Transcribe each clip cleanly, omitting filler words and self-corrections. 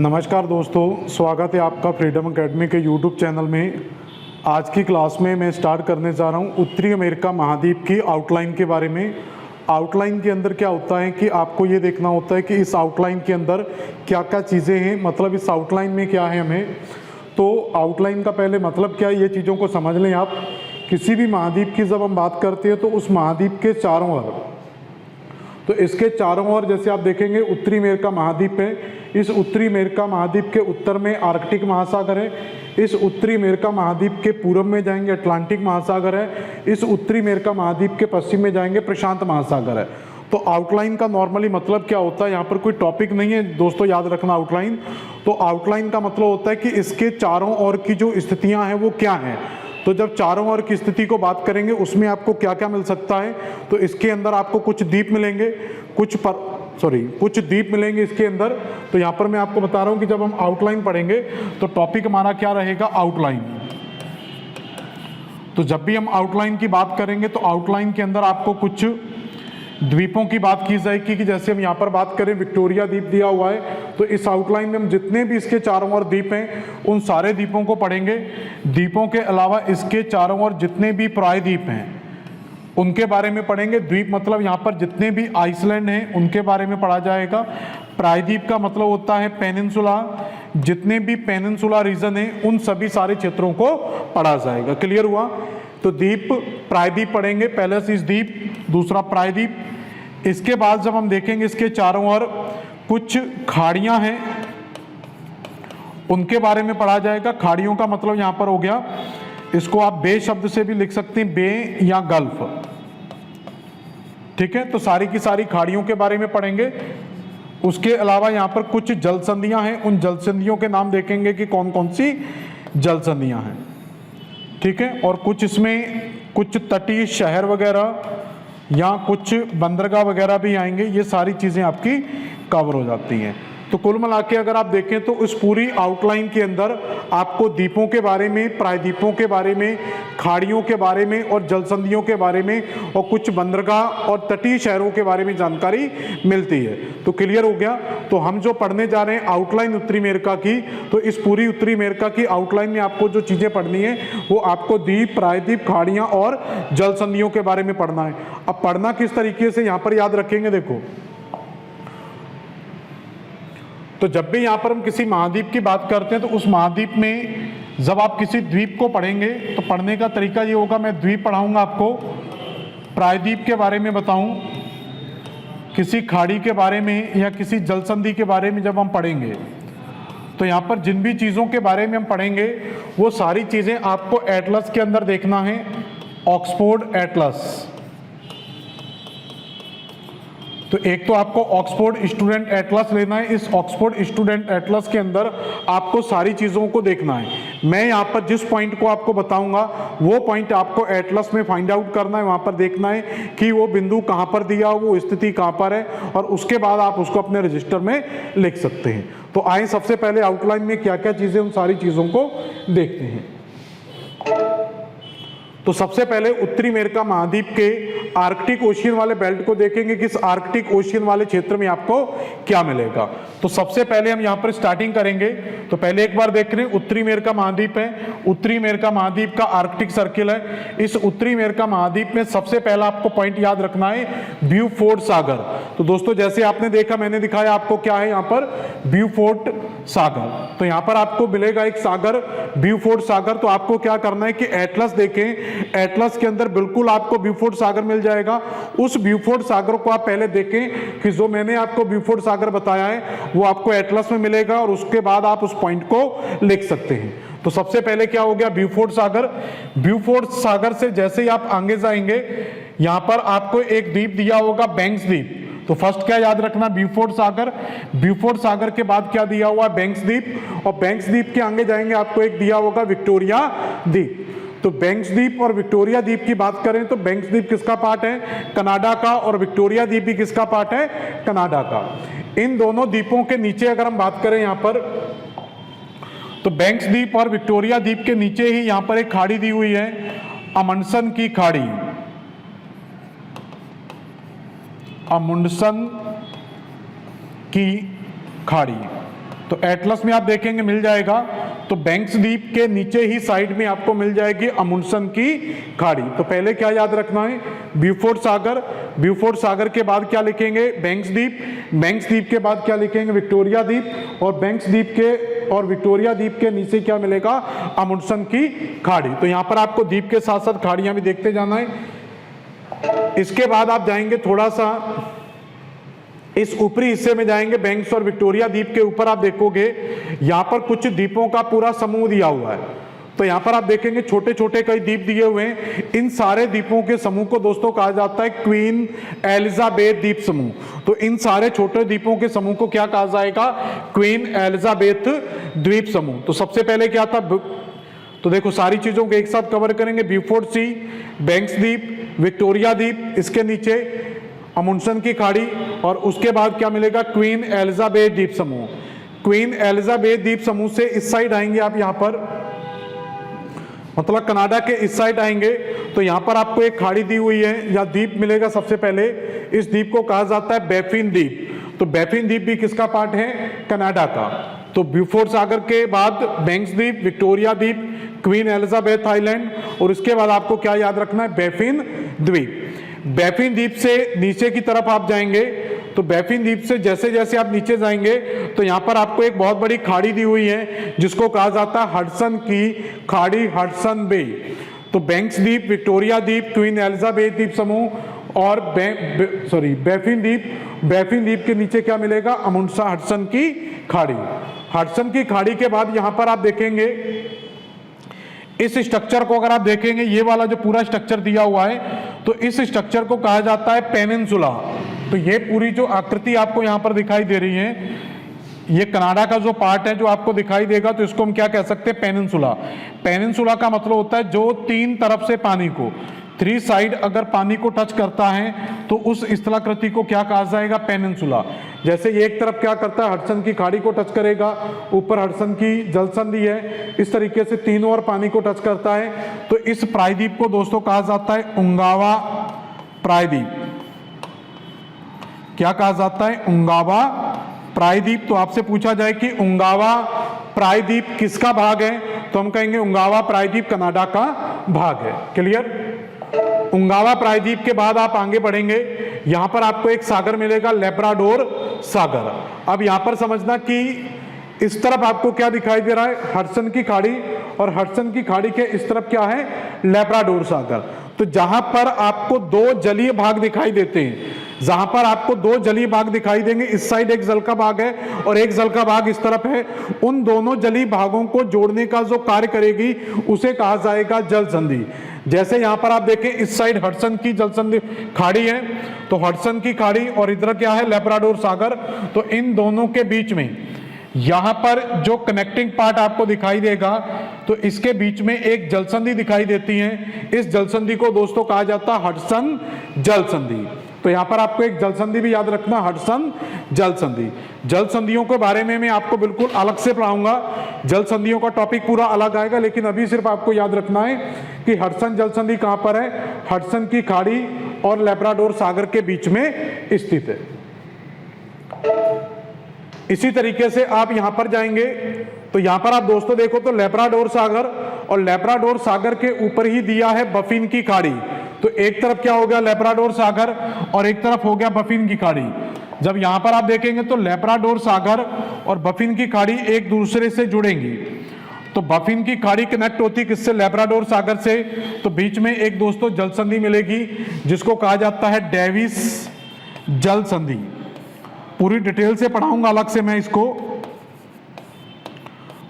नमस्कार दोस्तों, स्वागत है आपका फ्रीडम एकेडमी के यूट्यूब चैनल में। आज की क्लास में मैं स्टार्ट करने जा रहा हूँ उत्तरी अमेरिका महाद्वीप की आउटलाइन के बारे में। आउटलाइन के अंदर क्या होता है कि आपको ये देखना होता है कि इस आउटलाइन के अंदर क्या क्या चीज़ें हैं, मतलब इस आउटलाइन में क्या है हमें। तो आउटलाइन का पहले मतलब क्या है, ये चीज़ों को समझ लें आप। किसी भी महाद्वीप की जब हम बात करते हैं तो उस महाद्वीप के चारों ओर, तो इसके चारों ओर जैसे आप देखेंगे उत्तरी अमेरिका महाद्वीप है। इस उत्तरी अमेरिका महाद्वीप के उत्तर में आर्कटिक महासागर है। इस उत्तरी अमेरिका महाद्वीप के पूर्व में जाएंगे अटलांटिक महासागर है। इस उत्तरी अमेरिका महाद्वीप के पश्चिम में जाएंगे प्रशांत महासागर है। तो आउटलाइन का नॉर्मली मतलब क्या होता है, यहाँ पर कोई टॉपिक नहीं है दोस्तों, याद रखना आउटलाइन। तो आउटलाइन का मतलब होता है कि इसके चारों ओर की जो स्थितियाँ हैं वो क्या हैं। तो जब चारों ओर की स्थिति को बात करेंगे उसमें आपको क्या क्या मिल सकता है, तो इसके अंदर आपको कुछ द्वीप मिलेंगे, कुछ द्वीप मिलेंगे इसके अंदर। तो यहाँ पर मैं आपको बता रहा हूँ कि जब हम आउटलाइन पढ़ेंगे तो टॉपिक हमारा क्या रहेगा, आउटलाइन। तो जब भी हम आउटलाइन की बात करेंगे तो आउटलाइन के अंदर आपको कुछ द्वीपों की बात की जाएगी कि जैसे हम यहाँ पर बात करें विक्टोरिया द्वीप दिया हुआ है, तो इस आउटलाइन में हम जितने भी इसके चारों ओर द्वीप हैं उन सारे द्वीपों को पढ़ेंगे। द्वीपों के अलावा इसके चारों ओर जितने भी प्रायद्वीप हैं उनके बारे में पढ़ेंगे। द्वीप मतलब यहाँ पर जितने भी आइसलैंड हैं उनके बारे में पढ़ा जाएगा। प्रायद्वीप का मतलब होता है पेनिनसुला, जितने भी पेनिनसुला रीजन हैं उन सभी सारे क्षेत्रों को पढ़ा जाएगा। क्लियर हुआ? तो द्वीप प्रायद्वीप पढ़ेंगे, पहले से इस द्वीप, दूसरा प्रायद्वीप। इसके बाद जब हम देखेंगे इसके चारों ओर कुछ खाड़ियां हैं उनके बारे में पढ़ा जाएगा। खाड़ियों का मतलब यहां पर हो गया, इसको आप बे शब्द से भी लिख सकते हैं, बे या गल्फ। ठीक है, तो सारी की सारी खाड़ियों के बारे में पढ़ेंगे। उसके अलावा यहां पर कुछ जल संधियां हैं, उन जल संधियों के नाम देखेंगे कि कौन कौन सी जल संधियां हैं। ठीक है, और कुछ इसमें कुछ तटीय शहर वगैरह या कुछ बंदरगाह वगैरह भी आएंगे। ये सारी चीज़ें आपकी कवर हो जाती हैं। तो कुल मिला के अगर आप देखें तो इस पूरी आउटलाइन के अंदर आपको द्वीपों के बारे में, प्रायद्वीपों के बारे में, खाड़ियों के बारे में और जलसंधियों के बारे में और कुछ बंदरगाह और तटीय शहरों के बारे में जानकारी मिलती है। तो क्लियर हो गया? तो हम जो पढ़ने जा रहे हैं आउटलाइन उत्तरी अमेरिका की, तो इस पूरी उत्तरी अमेरिका की आउटलाइन में आपको जो चीज़ें पढ़नी है वो आपको द्वीप, प्रायद्वीप, खाड़ियाँ और जलसंधियों के बारे में पढ़ना है। अब पढ़ना किस तरीके से यहाँ पर याद रखेंगे, देखो। तो जब भी यहाँ पर हम किसी महाद्वीप की बात करते हैं तो उस महाद्वीप में जब आप किसी द्वीप को पढ़ेंगे तो पढ़ने का तरीका ये होगा, मैं द्वीप पढ़ाऊंगा आपको, प्रायद्वीप के बारे में बताऊं, किसी खाड़ी के बारे में या किसी जलसंधि के बारे में जब हम पढ़ेंगे तो यहाँ पर जिन भी चीज़ों के बारे में हम पढ़ेंगे वो सारी चीज़ें आपको एटलस के अंदर देखना है, ऑक्सफोर्ड एटलस। तो एक तो आपको ऑक्सफोर्ड स्टूडेंट एटलस लेना है। इस ऑक्सफोर्ड स्टूडेंट एटलस के अंदर आपको सारी चीज़ों को देखना है। मैं यहाँ पर जिस पॉइंट को आपको बताऊंगा वो पॉइंट आपको एटलस में फाइंड आउट करना है। वहाँ पर देखना है कि वो बिंदु कहाँ पर दिया हो, वो स्थिति कहाँ पर है, और उसके बाद आप उसको अपने रजिस्टर में लिख सकते हैं। तो आए सबसे पहले आउटलाइन में क्या क्या चीज़ें, उन सारी चीज़ों को देखते हैं। तो सबसे पहले उत्तरी अमेरिका महाद्वीप के आर्कटिक ओशियन वाले बेल्ट को देखेंगे कि इस आर्कटिक ओशियन वाले क्षेत्र में आपको क्या मिलेगा। तो सबसे पहले हम यहाँ पर स्टार्टिंग करेंगे। तो पहले एक बार देख रहे हैं उत्तरी अमेरिका महाद्वीप है। उत्तरी अमेरिका महाद्वीप का आर्कटिक सर्किल है। इस उत्तरी अमेरिका महाद्वीप में सबसे पहला आपको पॉइंट याद रखना है, ब्यूफोर्ट सागर। तो दोस्तों जैसे आपने देखा, मैंने दिखाया आपको क्या है यहाँ पर, ब्यूफोर्ट सागर। तो यहाँ पर आपको मिलेगा एक सागर, ब्यूफोर्ट सागर। तो आपको क्या करना है कि एटलस देखें, एटलस के अंदर बिल्कुल आपको ब्यूफोर्ट सागर मिल जाएगा। उस ब्यूफोर्ट सागर को आप पहले देखें कि जो मैंने आपको ब्यूफोर्ट सागर बताया है वो आपको एटलस में मिलेगा, और उसके बाद आप उस पॉइंट को लिख सकते हैं। तो सबसे पहले क्या हो गया, ब्यूफोर्ट सागर। ब्यूफोर्ट सागर से जैसे ही आप आगे जाएंगे यहां पर आपको एक द्वीप दिया होगा, बैंक्स द्वीप। तो फर्स्ट क्या याद रखना, ब्यूफोर्ट सागर। ब्यूफोर्ट सागर के बाद क्या दिया हुआ, बैंक्स द्वीप, और बैंक्स द्वीप के आगे जाएंगे आपको एक दिया होगा विक्टोरिया द्वीप। तो बैंक्स द्वीप और विक्टोरिया द्वीप की बात करें तो बैंक्स द्वीप किसका पार्ट है, कनाडा का, और विक्टोरिया द्वीप भी किसका पार्ट है, कनाडा का। इन दोनों द्वीपों के नीचे अगर हम बात करें यहां पर, तो बैंक्स द्वीप और विक्टोरिया द्वीप के नीचे ही यहां पर एक खाड़ी दी हुई है, अमंडसन की खाड़ी। अमुंडसन की खाड़ी। तो एटलस में आप देखेंगे मिल जाएगा। तो बैंक्स द्वीप के नीचे ही साइड में आपको मिल जाएगी अमुंडसेन की खाड़ी। तो पहले क्या याद रखना है, ब्यूफोर्ट सागर, ब्यूफोर्ट सागर के बाद क्या लिखेंगे, बैंक्स द्वीप, बैंक्स द्वीप के बाद क्या लिखेंगे, विक्टोरिया द्वीप, और बैंक्स द्वीप के और विक्टोरिया द्वीप के नीचे क्या मिलेगा, अमुंडसेन की खाड़ी। तो यहां पर आपको द्वीप के साथ साथ खाड़ियां भी देखते जाना है। इसके बाद आप जाएंगे थोड़ा सा इस ऊपरी हिस्से में जाएंगे, बैंक्स और विक्टोरिया द्वीप के ऊपर आप देखोगे यहां पर कुछ द्वीपों का पूरा समूह दिया हुआ है। तो यहां पर आप देखेंगे छोटे छोटे कई द्वीप दिए हुए हैं। इन सारे द्वीपों के समूह को दोस्तों कहा जाता है क्वीन एलिजाबेथ द्वीप समूह। तो इन सारे छोटे द्वीपों के समूह को क्या कहा जाएगा, क्वीन एलिजाबेथ द्वीप समूह। तो सबसे पहले क्या था, तो देखो सारी चीजों को एक साथ कवर करेंगे, ब्यूफोर्ट सी, बैंक्स द्वीप, विक्टोरिया द्वीप, इसके नीचे अमुंडसेन की खाड़ी, और उसके बाद क्या मिलेगा, क्वीन एलिजाबेथ द्वीप समूह। क्वीन एलिजाबेथ द्वीप समूह से इस साइड आएंगे आप, यहां पर मतलब कनाडा के इस साइड आएंगे तो यहां पर आपको एक खाड़ी दी हुई है या द्वीप मिलेगा। सबसे पहले इस द्वीप को कहा जाता है बैफिन द्वीप। तो बैफिन द्वीप भी किसका पार्ट है, कनाडा का। तो ब्यूफोर्ट सागर के बाद बैंक्स द्वीप, विक्टोरिया द्वीप, क्वीन एलिजाबेथ आइलैंड, और इसके बाद आपको क्या याद रखना है, बैफिन द्वीप। बैफिन द्वीप से नीचे की तरफ आप जाएंगे तो बैफिन द्वीप से जैसे जैसे आप नीचे जाएंगे तो यहां पर आपको एक बहुत बड़ी खाड़ी दी हुई है जिसको कहा जाता है हडसन की खाड़ी, हडसन बे। तो बैंक्स द्वीप, विक्टोरिया द्वीप, क्वीन एलिजाबेथ द्वीप समूह और बैफिन द्वीप, बैफिन द्वीप के नीचे क्या मिलेगा, अमुंडसेन हडसन की खाड़ी। हडसन की खाड़ी के बाद यहां पर आप देखेंगे इस स्ट्रक्चर को, अगर आप देखेंगे ये वाला जो पूरा स्ट्रक्चर दिया हुआ है तो इस स्ट्रक्चर को कहा जाता है पेनिनसुला। तो ये पूरी जो आकृति आपको यहां पर दिखाई दे रही है, ये कनाडा का जो पार्ट है जो आपको दिखाई देगा, तो इसको हम क्या कह सकते हैं, पेनिनसुला। पेनिनसुला का मतलब होता है जो तीन तरफ से पानी को, थ्री साइड अगर पानी को टच करता है तो उस स्थलाकृति को क्या कहा जाएगा, पेनिनसुला। जैसे ये एक तरफ क्या करता है, हडसन की खाड़ी को टच करेगा, ऊपर हडसन की जलसंधि है, इस तरीके से तीनों ओर पानी को टच करता है। तो इस प्रायद्वीप को दोस्तों कहा जाता है उंगावा प्रायद्वीप। क्या कहा जाता है, उंगावा प्रायद्वीप। तो आपसे पूछा जाए कि उंगावा प्रायद्वीप किसका भाग है, तो हम कहेंगे उंगावा प्रायद्वीप कनाडा का भाग है। क्लियर। उंगावा प्रायद्वीप के बाद आप आगे बढ़ेंगे, यहां पर आपको एक सागर मिलेगा, लैब्राडोर सागर। अब यहां पर समझना कि इस तरफ आपको क्या दिखाई दे रहा है, हडसन की खाड़ी, और हडसन की खाड़ी के इस तरफ क्या है, लैब्राडोर सागर। तो जहां पर आपको दो जलीय भाग दिखाई देते हैं, जहां पर आपको दो जलीय भाग दिखाई देंगे, इस साइड एक जल का भाग है और एक जल का भाग इस तरफ है, उन दोनों जलीय भागों को जोड़ने का जो कार्य करेगी उसे कहा जाएगा जल संधि। जैसे यहां पर आप देखें इस साइड हडसन की जल संधि खाड़ी है, तो हडसन की खाड़ी और इधर क्या है, लैब्राडोर सागर। तो इन दोनों के बीच में यहां पर जो कनेक्टिंग पार्ट आपको दिखाई देगा, तो इसके बीच में एक जलसंधि दिखाई देती है। इस जलसंधि को दोस्तों कहा जाता है हडसन जलसंधि। तो यहां पर आपको एक जलसंधि भी याद रखना, हडसन जलसंधि। जलसंधियों के बारे में मैं आपको बिल्कुल अलग से पढ़ाऊंगा, जलसंधियों का टॉपिक पूरा अलग आएगा, लेकिन अभी सिर्फ आपको याद रखना है कि हडसन जलसंधि कहां पर है, हडसन की खाड़ी और लैब्राडोर सागर के बीच में स्थित है। इसी तरीके से आप यहां पर जाएंगे तो यहां पर आप दोस्तों देखो तो लैब्राडोर सागर, और लैब्राडोर सागर के ऊपर ही दिया है बफिन की खाड़ी। तो एक तरफ क्या हो गया, लैब्राडोर सागर, और एक तरफ हो गया बफिन की खाड़ी। जब यहां पर आप देखेंगे तो लैब्राडोर सागर और बफिन की खाड़ी एक दूसरे से जुड़ेंगी। तो बफिन की खाड़ी कनेक्ट होती किससे, लैब्राडोर सागर से। तो बीच में एक दोस्तों जल संधि मिलेगी जिसको कहा जाता है डेविस जल संधि। पूरी डिटेल से पढ़ाऊंगा अलग से मैं इसको।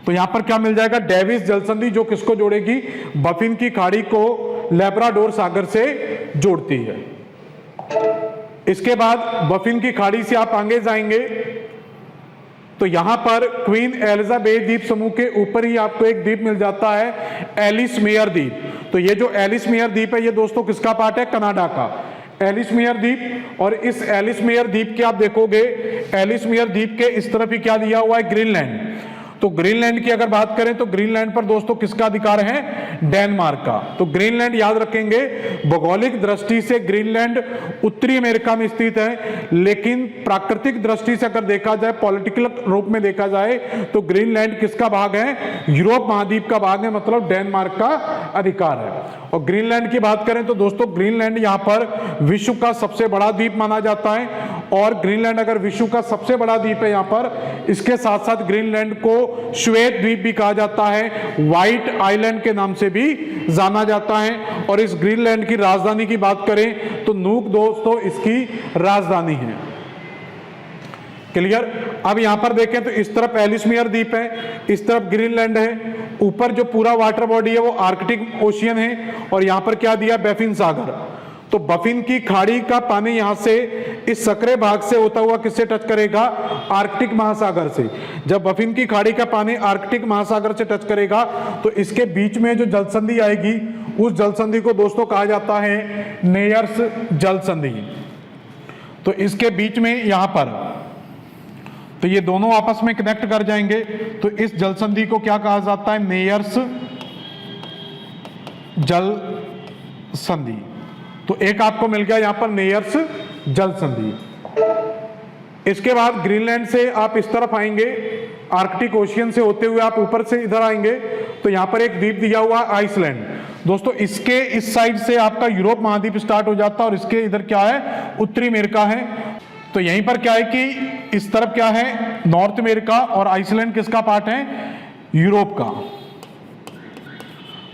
तो यहां पर क्या मिल जाएगा, डेविस जलसंधि, जो किसको जोड़ेगी, बफिन की खाड़ी को लैब्राडोर सागर से जोड़ती है। इसके बाद बफिन की खाड़ी से आप आगे जाएंगे तो यहां पर क्वीन एलिजाबेथ द्वीप समूह के ऊपर ही आपको एक द्वीप मिल जाता है, एलिस मेयर द्वीप। तो ये जो एलिस मेयर द्वीप है ये दोस्तों किसका पार्ट है, कनाडा का एलिस मेयर द्वीप। और इस एलिस मेयर द्वीप के आप देखोगे, एलिस मेयर द्वीप के इस तरफ ही क्या दिया हुआ है, ग्रीनलैंड। तो ग्रीनलैंड की अगर बात करें तो ग्रीनलैंड पर दोस्तों किसका अधिकार है? डेनमार्क का। तो ग्रीनलैंड याद रखेंगे, भौगोलिक दृष्टि से ग्रीनलैंड उत्तरी अमेरिका में स्थित है, लेकिन प्राकृतिक दृष्टि से अगर देखा जाए, पॉलिटिकल रूप में देखा जाए तो ग्रीनलैंड किसका भाग है? यूरोप महाद्वीप का भाग है, मतलब डेनमार्क का अधिकार है। और ग्रीनलैंड की बात करें तो दोस्तों ग्रीनलैंड यहां पर विश्व का सबसे बड़ा द्वीप माना जाता है, और ग्रीनलैंड अगर विश्व का सबसे बड़ा द्वीप है यहां पर, इसके साथ साथ ग्रीनलैंड को श्वेत द्वीप भी कहा जाता है, व्हाइट आइलैंड के नाम से भी जाना जाता है। और इस ग्रीनलैंड की राजधानी की बात करें तो नूक दोस्तों इसकी राजधानी है। क्लियर? अब यहां पर देखें तो इस तरफ एलिसमेयर द्वीप है, इस तरफ ग्रीनलैंड है, ऊपर जो पूरा वाटर बॉडी है वो आर्कटिक ओशियन है, और यहां पर क्या दिया? बैफिन सागर। तो बफिन की खाड़ी का पानी यहां से इस सकरे भाग से होता हुआ किससे टच करेगा? आर्कटिक महासागर से। जब बफिन की खाड़ी का पानी आर्कटिक महासागर से टच करेगा तो इसके बीच में जो जलसंधि आएगी, उस जलसंधि को दोस्तों कहा जाता है नेयर्स जलसंधि। तो इसके बीच में यहां पर तो ये दोनों आपस में कनेक्ट कर जाएंगे, तो इस जलसंधि को क्या कहा जाता है? नेयर्स जल संधि। तो एक आपको मिल गया यहां पर नेयर्स जल संधि। इसके बाद ग्रीनलैंड से आप इस तरफ आएंगे, आर्कटिक ओशियन से होते हुए आप ऊपर से इधर आएंगे तो यहां पर एक द्वीप दिया हुआ आइसलैंड। दोस्तों इसके इस साइड से आपका यूरोप महाद्वीप स्टार्ट हो जाता है, और इसके इधर क्या है? उत्तरी अमेरिका है। तो यहीं पर क्या है कि इस तरफ क्या है? नॉर्थ अमेरिका, और आइसलैंड किसका पार्ट है? यूरोप का।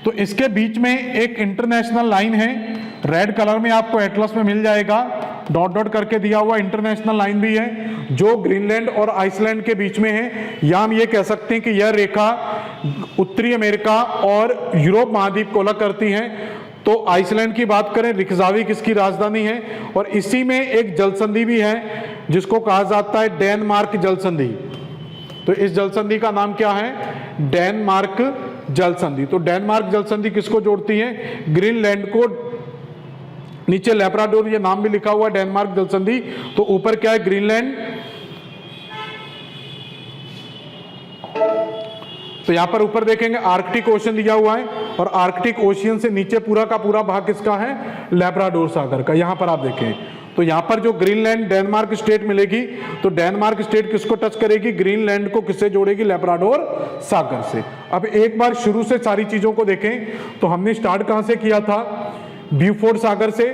तो इसके बीच में एक इंटरनेशनल लाइन है, रेड कलर में आपको एटलस में मिल जाएगा, डॉट डॉट करके दिया हुआ इंटरनेशनल लाइन भी है, जो ग्रीनलैंड और आइसलैंड के बीच में है। या हम ये कह सकते हैं कि यह रेखा उत्तरी अमेरिका और यूरोप महाद्वीप को अलग करती है। तो आइसलैंड की बात करें, रिकजाविक इसकी राजधानी है, और इसी में एक जलसंधि भी है जिसको कहा जाता है डेनमार्क जलसंधि। तो इस जलसंधि का नाम क्या है? डेनमार्क जलसंधि। तो डेनमार्क जलसंधि किसको जोड़ती है? ग्रीनलैंड को। नीचे लैब्राडोर ये नाम भी लिखा हुआ है, डेनमार्क जलसंधि। तो ऊपर क्या है? ग्रीनलैंड। तो यहां पर ऊपर देखेंगे आर्कटिक ओशन दिया हुआ है, और आर्कटिक ओशियन से नीचे पूरा का पूरा भाग किसका है? लैब्राडोर सागर का। यहां पर आप देखें तो यहां पर जो ग्रीनलैंड डेनमार्क स्टेट मिलेगी, तो डेनमार्क स्टेट किसको टच करेगी? ग्रीनलैंड को किससे जोड़ेगी? लैब्राडोर सागर से। अब एक बार शुरू से सारी चीजों को देखें तो हमने स्टार्ट कहां से किया था? ब्यूफोर्ड सागर से।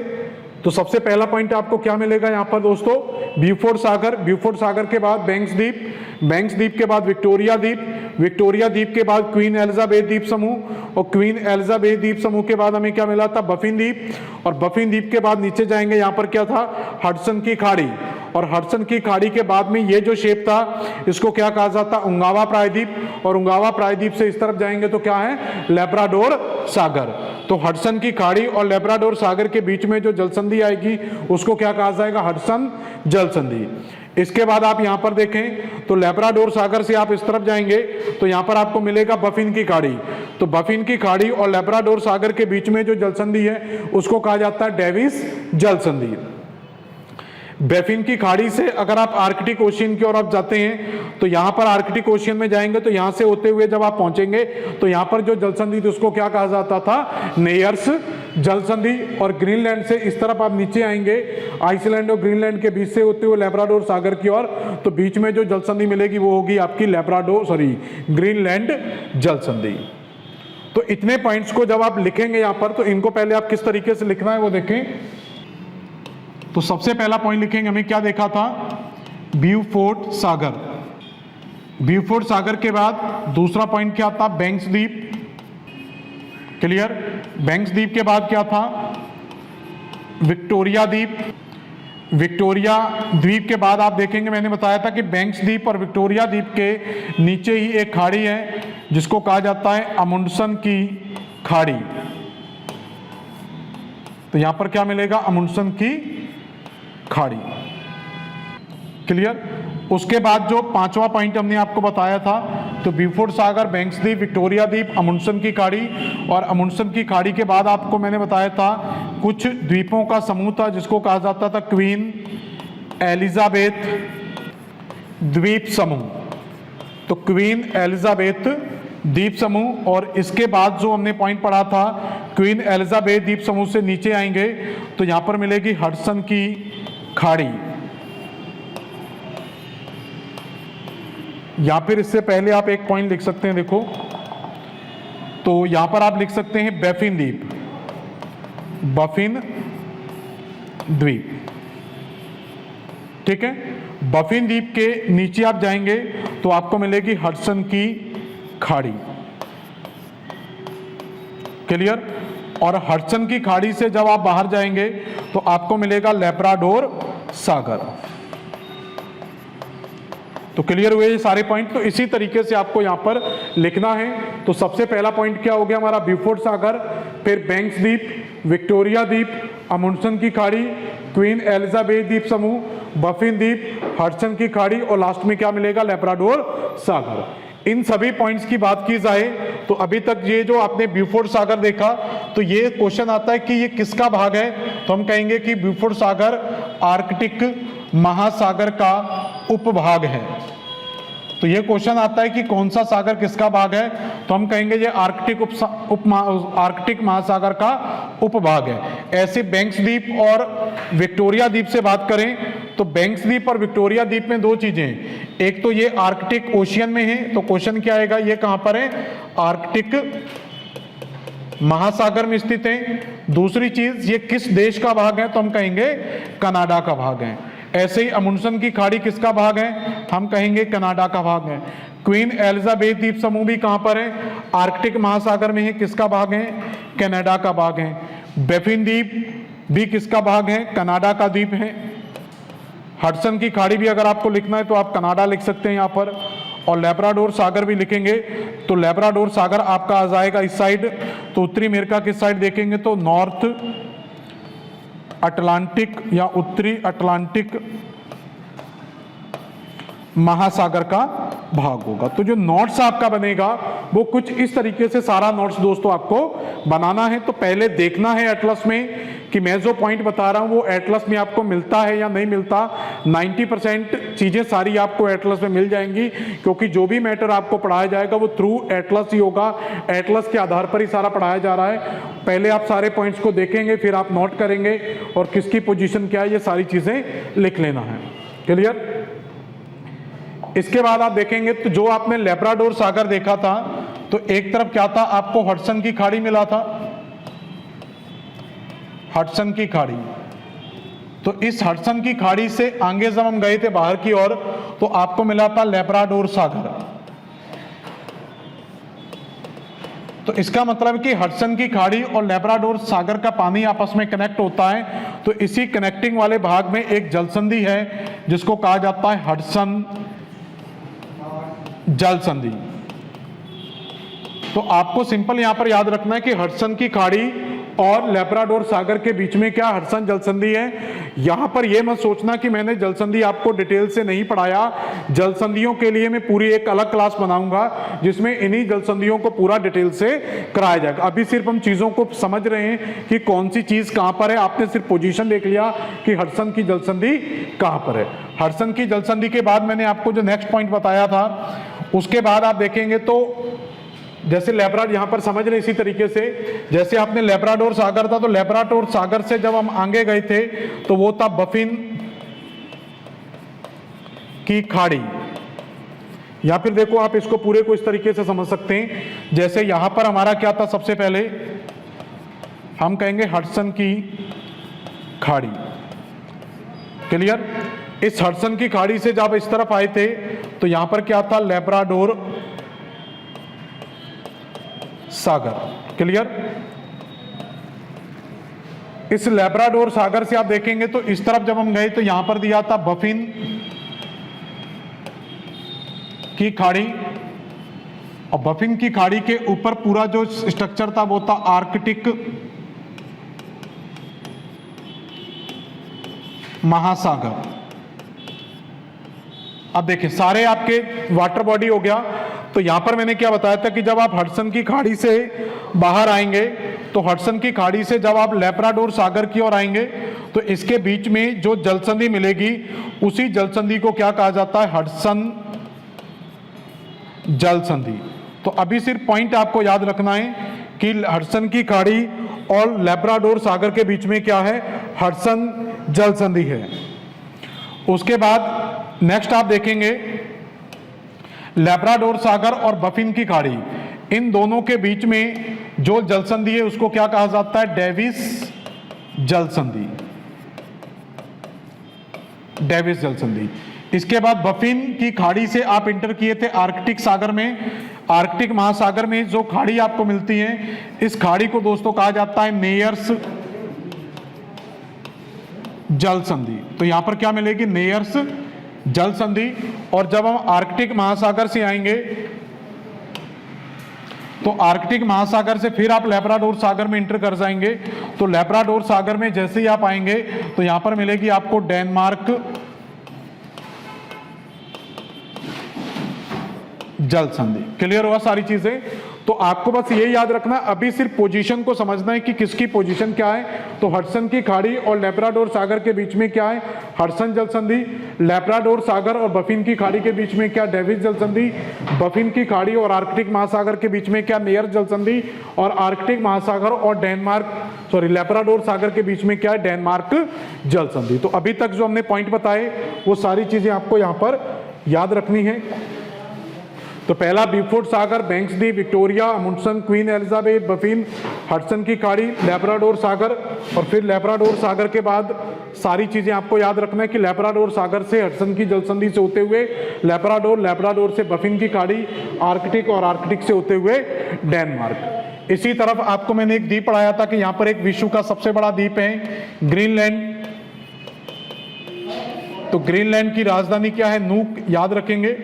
तो सबसे पहला पॉइंट आपको क्या मिलेगा यहां पर दोस्तों? ब्यूफोर्ड सागर। ब्यूफोर्ड सागर के बाद बैंक्स द्वीप, बैंक्स द्वीप के बाद विक्टोरिया द्वीप, विक्टोरिया द्वीप के बाद क्वीन एलिजाबेथ द्वीप समूह, और क्वीन एलिजाबेथ द्वीप समूह के बाद हमें क्या मिला था? बफिन द्वीप, और बफिन द्वीप के बाद नीचे जाएंगे, यहां पर क्या था? हडसन की खाड़ी, और हडसन की खाड़ी के बाद में ये जो शेप था इसको क्या कहा जाता? उंगावा प्रायद्वीप, और उंगावा प्रायद्वीप से इस तरफ जाएंगे तो क्या है? लैब्राडोर सागर। तो हडसन की खाड़ी और लैब्राडोर सागर के बीच में जो जलसंधि आएगी उसको क्या कहा जाएगा? हडसन जलसंधि। इसके बाद आप यहां पर देखें तो लैब्राडोर सागर से आप इस तरफ जाएंगे तो यहां पर आपको मिलेगा बफिन की खाड़ी। तो बफिन की खाड़ी और लैब्राडोर सागर के बीच में जो जलसंधि है उसको कहा जाता है डेविस जलसंधि। बेफिन की खाड़ी से अगर आप आर्कटिक ओशियन की ओर आप जाते हैं तो यहां पर आर्कटिक ओशियन में जाएंगे तो यहां से होते हुए जब आप पहुंचेंगे तो यहां पर जो जलसंधि थी उसको क्या कहा जाता था? नेयर्स जलसंधि। और ग्रीनलैंड से इस तरफ आप नीचे आएंगे, आइसलैंड और ग्रीनलैंड के बीच से होते हुए लैब्राडोर सागर की ओर, तो बीच में जो जलसंधि मिलेगी वो होगी आपकी ग्रीनलैंड जलसंधि। तो इतने पॉइंट्स को जब आप लिखेंगे यहां पर, तो इनको पहले आप किस तरीके से लिखना है वो देखें। तो सबसे पहला पॉइंट लिखेंगे, हमें क्या देखा था? ब्यूफोर्ड सागर। ब्यूफोर्ड सागर के बाद दूसरा पॉइंट क्या था? बैंक्स द्वीप। क्लियर? बैंक्स द्वीप के बाद क्या था? विक्टोरिया द्वीप। विक्टोरिया द्वीप के बाद आप देखेंगे, मैंने बताया था कि बैंक्स द्वीप और विक्टोरिया द्वीप के नीचे ही एक खाड़ी है जिसको कहा जाता है अमुंडसन की खाड़ी। तो यहां पर क्या मिलेगा? अमुंडसन की खाड़ी। क्लियर? उसके बाद जो पांचवा पॉइंट हमने आपको बताया था, तो ब्यूफोर्ड सागर, बैंक्स द्वीप, विक्टोरिया द्वीप, अमुंडसन की खाड़ी, और अमुंडसन की खाड़ी के बाद आपको मैंने बताया था कुछ द्वीपों का समूह था जिसको कहा जाता था क्वीन एलिजाबेथ द्वीप समूह। तो क्वीन एलिजाबेथ द्वीप समूह, और इसके बाद जो हमने पॉइंट पढ़ा था क्वीन एलिजाबेथ द्वीप समूह से नीचे आएंगे तो यहां पर मिलेगी हडसन की खाड़ी, या फिर इससे पहले आप एक पॉइंट लिख सकते हैं, देखो तो यहां पर आप लिख सकते हैं बैफिन द्वीप, बफिन द्वीप, ठीक है। बफिन द्वीप के नीचे आप जाएंगे तो आपको मिलेगी हडसन की खाड़ी, क्लियर। और हडसन की खाड़ी से जब आप बाहर जाएंगे तो आपको मिलेगा लैब्राडोर सागर। तो क्लियर हुए ये सारे पॉइंट। तो इसी तरीके से आपको यहां पर लिखना है। तो सबसे पहला पॉइंट क्या हो गया हमारा, ब्यूफोर्ड सागर, फिर बैंक्स द्वीप, विक्टोरिया द्वीप, अमुंडसन की खाड़ी, क्वीन एलिजाबेथ द्वीप समूह, बफिन द्वीप, हडसन की खाड़ी, और लास्ट में क्या मिलेगा, लैब्राडोर सागर। इन सभी पॉइंट्स की बात की जाए तो अभी तक ये जो आपने ब्यूफोर्ड सागर देखा, तो ये क्वेश्चन आता है कि ये किसका भाग है, तो हम कहेंगे कि ब्यूफोर्ड सागर आर्कटिक महासागर का उपभाग है। तो ये क्वेश्चन आता है कि कौन सा सागर किसका भाग है, तो हम कहेंगे ये आर्कटिक महासागर का उपभाग है। ऐसे बैंक्स द्वीप और विक्टोरिया द्वीप से बात करें तो बैंक्स द्वीप और विक्टोरिया द्वीप में दो चीजें हैं, एक तो ये आर्कटिक ओशियन में है, तो क्वेश्चन क्या आएगा, ये कहां पर है, आर्कटिक महासागर में स्थित है। दूसरी चीज ये किस देश का भाग है, तो हम कहेंगे कनाडा का भाग है। ऐसे ही अमुंडसन की खाड़ी किसका भाग है, हम कहेंगे कनाडा का भाग है। क्वीन एलिजाबेथ द्वीप समूह भी कहां पर है, आर्कटिक महासागर में है, किसका भाग है, कनाडा का भाग है। बैफिन द्वीप भी किसका भाग है, कनाडा का द्वीप है। हडसन की खाड़ी भी अगर आपको लिखना है तो आप कनाडा लिख सकते हैं यहां पर, और लैब्राडोर सागर भी लिखेंगे तो लैब्राडोर सागर आपका आ जाएगा इस साइड। तो उत्तरी अमेरिका किस साइड देखेंगे तो नॉर्थ अटलांटिक या उत्तरी अटलांटिक महासागर का भाग होगा। तो जो नोट्स आपका बनेगा वो कुछ इस तरीके से सारा नोट्स दोस्तों आपको बनाना है। तो पहले देखना है एटलस में कि मैं जो पॉइंट बता रहा हूं वो एटलस में आपको मिलता है या नहीं मिलता। 90% चीजें सारी आपको एटलस में मिल जाएंगी, क्योंकि जो भी मैटर आपको पढ़ाया जाएगा वो थ्रू एटलस ही होगा। एटलस के आधार पर ही सारा पढ़ाया जा रहा है। पहले आप सारे पॉइंट्स को देखेंगे, फिर आप नोट करेंगे और किसकी पोजीशन क्या है ये सारी चीजें लिख लेना है। क्लियर? इसके बाद आप देखेंगे तो जो आपने लैब्राडोर सागर देखा था तो एक तरफ क्या था, आपको हडसन की खाड़ी मिला था, हडसन की खाड़ी। तो इस हडसन की खाड़ी से आगे जब हम गए थे बाहर की ओर तो आपको मिला था लैब्राडोर सागर। तो इसका मतलब कि हडसन की खाड़ी और लैब्राडोर सागर का पानी आपस में कनेक्ट होता है। तो इसी कनेक्टिंग वाले भाग में एक जलसंधि है जिसको कहा जाता है हडसन जल संधि। तो आपको सिंपल यहां पर याद रखना है कि हडसन की खाड़ी और लैब्राडोर सागर के बीच में क्या हडसन जल संधि है। यहां पर यह मत सोचना कि मैंने जल संधि आपको डिटेल से नहीं पढ़ाया। जल संधियों के लिए मैं पूरी एक अलग क्लास बनाऊंगा जिसमें इन्हीं जल संधियों को पूरा डिटेल से कराया जाएगा। अभी सिर्फ हम चीजों को समझ रहे हैं कि कौन सी चीज कहां पर है। आपने सिर्फ पोजीशन देख लिया कि हडसन की जल संधि कहां पर है। हडसन की जल संधि के बाद मैंने आपको जो नेक्स्ट पॉइंट बताया था उसके बाद आप देखेंगे तो जैसे लैब्राडोर यहां पर समझ रहे इसी तरीके से जैसे आपने लैब्राडोर सागर था तो लैब्राडोर सागर से जब हम आगे गए थे तो वो था बफिन की खाड़ी। या फिर देखो आप इसको पूरे को इस तरीके से समझ सकते हैं जैसे यहां पर हमारा क्या था, सबसे पहले हम कहेंगे हडसन की खाड़ी। क्लियर? इस हडसन की खाड़ी से जब इस तरफ आए थे तो यहां पर क्या था, लैब्राडोर सागर। क्लियर? इस लैब्राडोर सागर से आप देखेंगे तो इस तरफ जब हम गए तो यहां पर दिया था बफिन की खाड़ी, और बफिन की खाड़ी के ऊपर पूरा जो स्ट्रक्चर था वो था आर्कटिक महासागर। अब देखिए सारे आपके वाटर बॉडी हो गया। तो यहां पर मैंने क्या बताया था कि जब आप हडसन की खाड़ी से बाहर आएंगे तो हडसन की खाड़ी से जब आप लैब्राडोर सागर की ओर आएंगे तो इसके बीच में जो जलसंधि मिलेगी उसी जलसंधि को क्या कहा जाता है, हडसन जल संधि। तो अभी सिर्फ पॉइंट आपको याद रखना है कि हडसन की खाड़ी और लैब्राडोर सागर के बीच में क्या है, हडसन जल संधि है। उसके बाद नेक्स्ट आप देखेंगे लैब्राडोर सागर और बफिन की खाड़ी, इन दोनों के बीच में जो जल संधि है उसको क्या कहा जाता है, डेविस जल संधि, डेविस जल संधि। इसके बाद बफिन की खाड़ी से आप इंटर किए थे आर्कटिक सागर में, आर्कटिक महासागर में जो खाड़ी आपको मिलती है, इस खाड़ी को दोस्तों कहा जाता है नेयर्स जल संधि। तो यहां पर क्या मिलेगी, नेयर्स जल संधि। और जब हम आर्कटिक महासागर से आएंगे तो आर्कटिक महासागर से फिर आप लैब्राडोर सागर में इंटर कर जाएंगे। तो लैब्राडोर सागर में जैसे ही आप आएंगे तो यहां पर मिलेगी आपको डेनमार्क जल संधि। क्लियर हुआ सारी चीजें। तो आपको बस ये याद रखना, अभी सिर्फ पोजीशन को समझना है कि किसकी पोजीशन क्या है। तो हडसन की खाड़ी और लैब्राडोर सागर के बीच में क्या है, हडसन जल संधि। लैब्राडोर सागर और बफिन की खाड़ी के बीच में क्या, डेविस जल संधि। बफिन की खाड़ी और आर्कटिक महासागर के बीच में क्या, नेयर जल संधि। और आर्कटिक महासागर और लैब्राडोर सागर के बीच में क्या है, डेनमार्क जल संधि। तो अभी तक जो हमने पॉइंट बताए वो सारी चीजें आपको यहां पर याद रखनी है। तो पहला बीफोर्ड सागर, बैंक्स द्वीप, Victoria, Amundsen, Queen Elizabeth, Baffin, Hudson की खाड़ी, लैब्राडोर सागर। और फिर लैब्राडोर सागर के बाद सारी चीजें आपको याद रखना है कि लैब्राडोर सागर से हडसन की जल संधि से होते हुए लैब्राडोर, लैब्राडोर से बफिन की खाड़ी, आर्कटिक और आर्कटिक से होते हुए डेनमार्क। इसी तरफ आपको मैंने एक द्वीप पढ़ाया था कि यहां पर एक विश्व का सबसे बड़ा द्वीप है ग्रीनलैंड। तो ग्रीनलैंड की राजधानी क्या है, नूक, याद रखेंगे,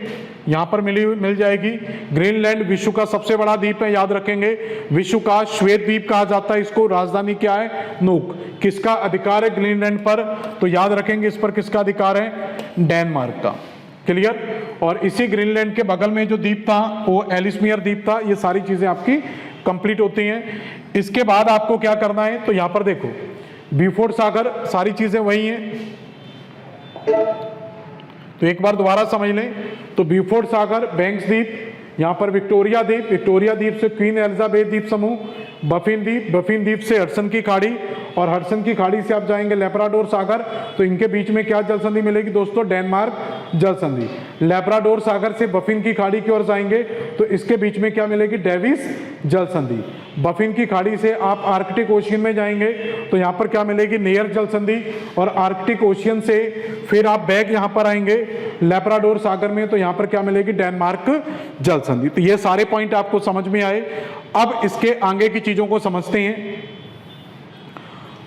यहां पर मिल जाएगी। ग्रीनलैंड विश्व का सबसे बड़ा द्वीप है, याद रखेंगे। विश्व का श्वेत द्वीप कहा जाता है इसको। राजधानी क्या है, नूक। किसका अधिकार है ग्रीनलैंड पर, तो याद रखेंगे इस पर किसका अधिकार है, डेनमार्क का। क्लियर। और इसी ग्रीनलैंड के बगल में जो द्वीप था वो एलिसमियर द्वीप था। ये सारी चीजें आपकी कंप्लीट होती हैं। इसके बाद आपको क्या करना है, तो यहां पर देखो बीफोर्ड सागर, सारी चीजें वही हैं। तो एक बार दोबारा समझ लें। तो बीफोर्ड सागर, बैंक्स द्वीप, यहां पर विक्टोरिया द्वीप, विक्टोरिया द्वीप से क्वीन एलिजाबेथ द्वीप समूह, बफिन द्वीप, बफिन द्वीप से हडसन की खाड़ी, और हडसन की खाड़ी से आप जाएंगे लैब्राडोर सागर। तो इनके बीच में क्या जल संधि मिलेगी दोस्तों, डेनमार्क जल संधि। लैब्राडोर सागर से बफिन की खाड़ी की ओर जाएंगे तो इसके बीच में क्या मिलेगी, डेविस जल संधि। बफिन की खाड़ी से आप आर्कटिक ओशियन में जाएंगे तो यहां पर क्या मिलेगी, नेयर जल संधि। और आर्कटिक ओशियन से फिर आप बैक यहां पर आएंगे लैब्राडोर सागर में तो यहां पर क्या मिलेगी, डेनमार्क जल संधि। तो ये सारे पॉइंट आपको समझ में आए। अब इसके आगे की चीजों को समझते हैं।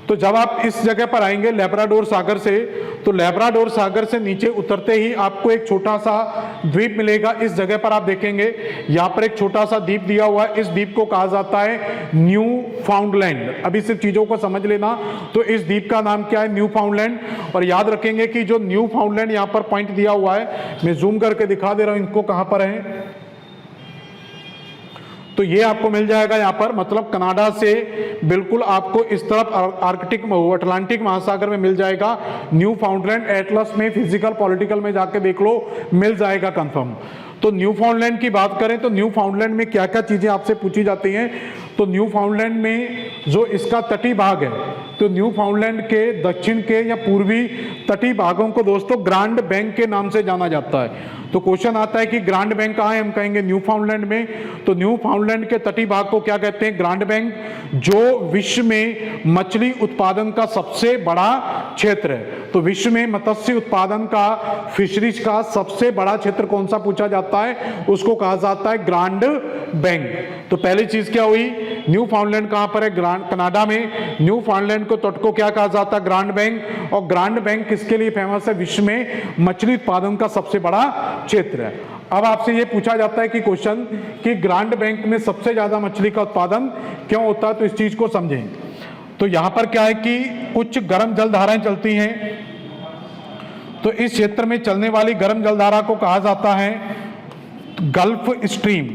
तो जब आप इस जगह पर आएंगे लैब्राडोर सागर से, तो लैब्राडोर सागर से नीचे उतरते ही आपको एक छोटा सा द्वीप मिलेगा। इस जगह पर आप देखेंगे यहां पर एक छोटा सा द्वीप दिया हुआ है। इस द्वीप को कहा जाता है न्यू फाउंडलैंड। अभी सिर्फ चीजों को समझ लेना। तो इस द्वीप का नाम क्या है, न्यू फाउंडलैंड। और याद रखेंगे कि जो न्यू फाउंडलैंड यहां पर पॉइंट दिया हुआ है, मैं जूम करके दिखा दे रहा हूं इनको कहां पर है। तो ये आपको मिल जाएगा यहां पर, मतलब कनाडा से बिल्कुल आपको इस तरफ आर्कटिक अटलांटिक महासागर में मिल जाएगा न्यू फाउंडलैंड। एटलस में, फिजिकल पॉलिटिकल में जाके देख लो, मिल जाएगा कंफर्म। तो न्यू फाउंडलैंड की बात करें तो न्यू फाउंडलैंड में क्या क्या चीजें आपसे पूछी जाती हैं। तो न्यू फाउंडलैंड में जो इसका तटीय भाग है, तो न्यू फाउंडलैंड के दक्षिण के या पूर्वी तटीय भागों को दोस्तों ग्रांड बैंक के नाम से जाना जाता है। तो क्वेश्चन आता है कि ग्रांड बैंक कहाँ है, हम कहेंगे न्यू फाउंडलैंड में। तो न्यू फाउंडलैंड के तटीय भाग को क्या कहते हैं, ग्रांड बैंक। जो विश्व में मछली उत्पादन का सबसे बड़ा क्षेत्र है। तो विश्व में मत्स्य उत्पादन का, फिशरीज का सबसे बड़ा क्षेत्र कौन सा पूछा जाता है, उसको कहा जाता है ग्रांड बैंक। तो पहली चीज क्या हुई, न्यू फाउंडलैंड कहां पर है, कनाडा में। न्यू फाउंडलैंड को तट को क्या कहा जाता है, ग्रांड बैंक। और ग्रांड बैंक किसके लिए फेमस है, विश्व में मछली उत्पादन का सबसे बड़ा क्षेत्र है। अब आपसे यह पूछा जाता है कि क्वेश्चन कि ग्रांड बैंक में सबसे ज्यादा मछली का उत्पादन क्यों होता है, तो इस चीज को समझें। तो यहां पर क्या है कि उच्च गर्म जलधाराएं चलती हैं। तो इस क्षेत्र में चलने वाली गर्म जलधारा को कहा जाता है गल्फ स्ट्रीम।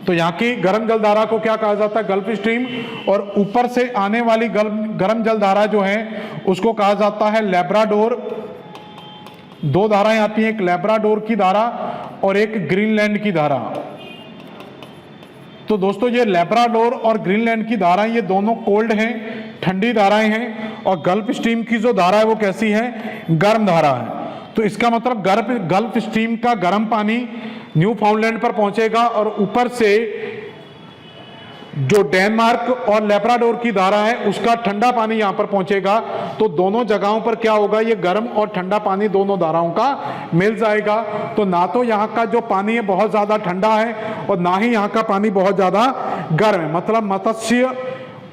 तो यहां की गर्म जलधारा को क्या कहा जाता है, गल्फ स्ट्रीम। और ऊपर से आने वाली गर्म जलधारा जो है उसको कहा जाता है लैब्राडोर दो धाराएं आती हैं, एक लैब्राडोर की धारा और एक ग्रीनलैंड की धारा। तो दोस्तों ये लैब्राडोर और ग्रीनलैंड की धाराएं ये दोनों कोल्ड हैं, ठंडी धाराएं हैं, और गल्फ स्ट्रीम की जो धारा है वो कैसी है, गर्म धारा है। तो इसका मतलब गल्फ स्ट्रीम का गर्म पानी न्यू फाउंडलैंड पर पहुंचेगा और ऊपर से जो डेनमार्क और लैब्राडोर की धारा है उसका ठंडा पानी यहां पर पहुंचेगा। तो दोनों जगहों पर क्या होगा, ये गर्म और ठंडा पानी दोनों धाराओं का मिल जाएगा। तो ना तो यहां का जो पानी है बहुत ज्यादा ठंडा है और ना ही यहां का पानी बहुत ज्यादा गर्म है। मतलब मत्स्य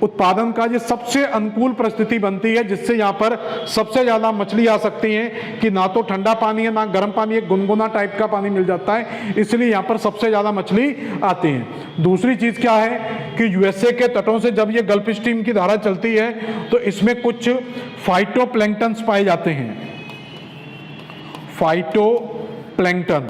उत्पादन का ये सबसे अनुकूल परिस्थिति बनती है, जिससे यहाँ पर सबसे ज्यादा मछली आ सकती है कि ना तो ठंडा पानी है ना गर्म पानी है, गुनगुना टाइप का पानी मिल जाता है, इसलिए यहाँ पर सबसे ज्यादा मछली आती है। दूसरी चीज क्या है कि यूएसए के तटों से जब ये गल्फ स्ट्रीम की धारा चलती है तो इसमें कुछ फाइटोप्लैंक्टन्स पाए जाते हैं, फाइटोप्लैंक्टन।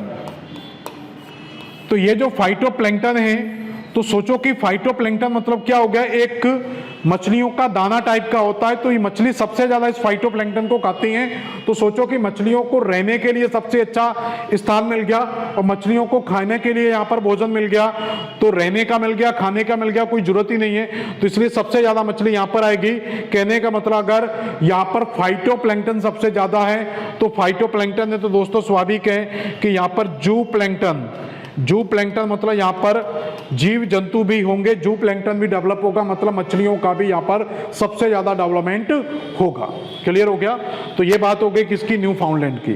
तो ये जो फाइटोप्लैंक्टन है, तो सोचो कि फाइटोप्लैंक्टन मतलब क्या हो गया, एक मछलियों का दाना टाइप का होता है। तो ये मछली सबसे ज्यादा इस फाइटोप्लैंक्टन को खाती हैं। तो सोचो कि मछलियों को रहने के लिए सबसे अच्छा स्थान मिल गया और मछलियों को खाने के लिए यहाँ पर भोजन मिल गया। तो रहने का मिल गया, खाने का मिल गया, कोई जरूरत ही नहीं है। तो इसलिए सबसे ज्यादा मछली यहाँ पर आएगी। कहने का मतलब अगर यहाँ पर फाइटोप्लैंक्टन सबसे ज्यादा है तो फाइटोप्लैंक्टन है, तो दोस्तों स्वाभाविक है कि यहाँ पर जू प्लैंक्टन मतलब यहाँ पर जीव जंतु भी होंगे, जू प्लैंक्टन भी डेवलप होगा, मतलब मछलियों का भी यहाँ पर सबसे ज्यादा डेवलपमेंट होगा। क्लियर हो गया। तो ये बात हो गई किसकी, न्यू फाउंडलैंड की।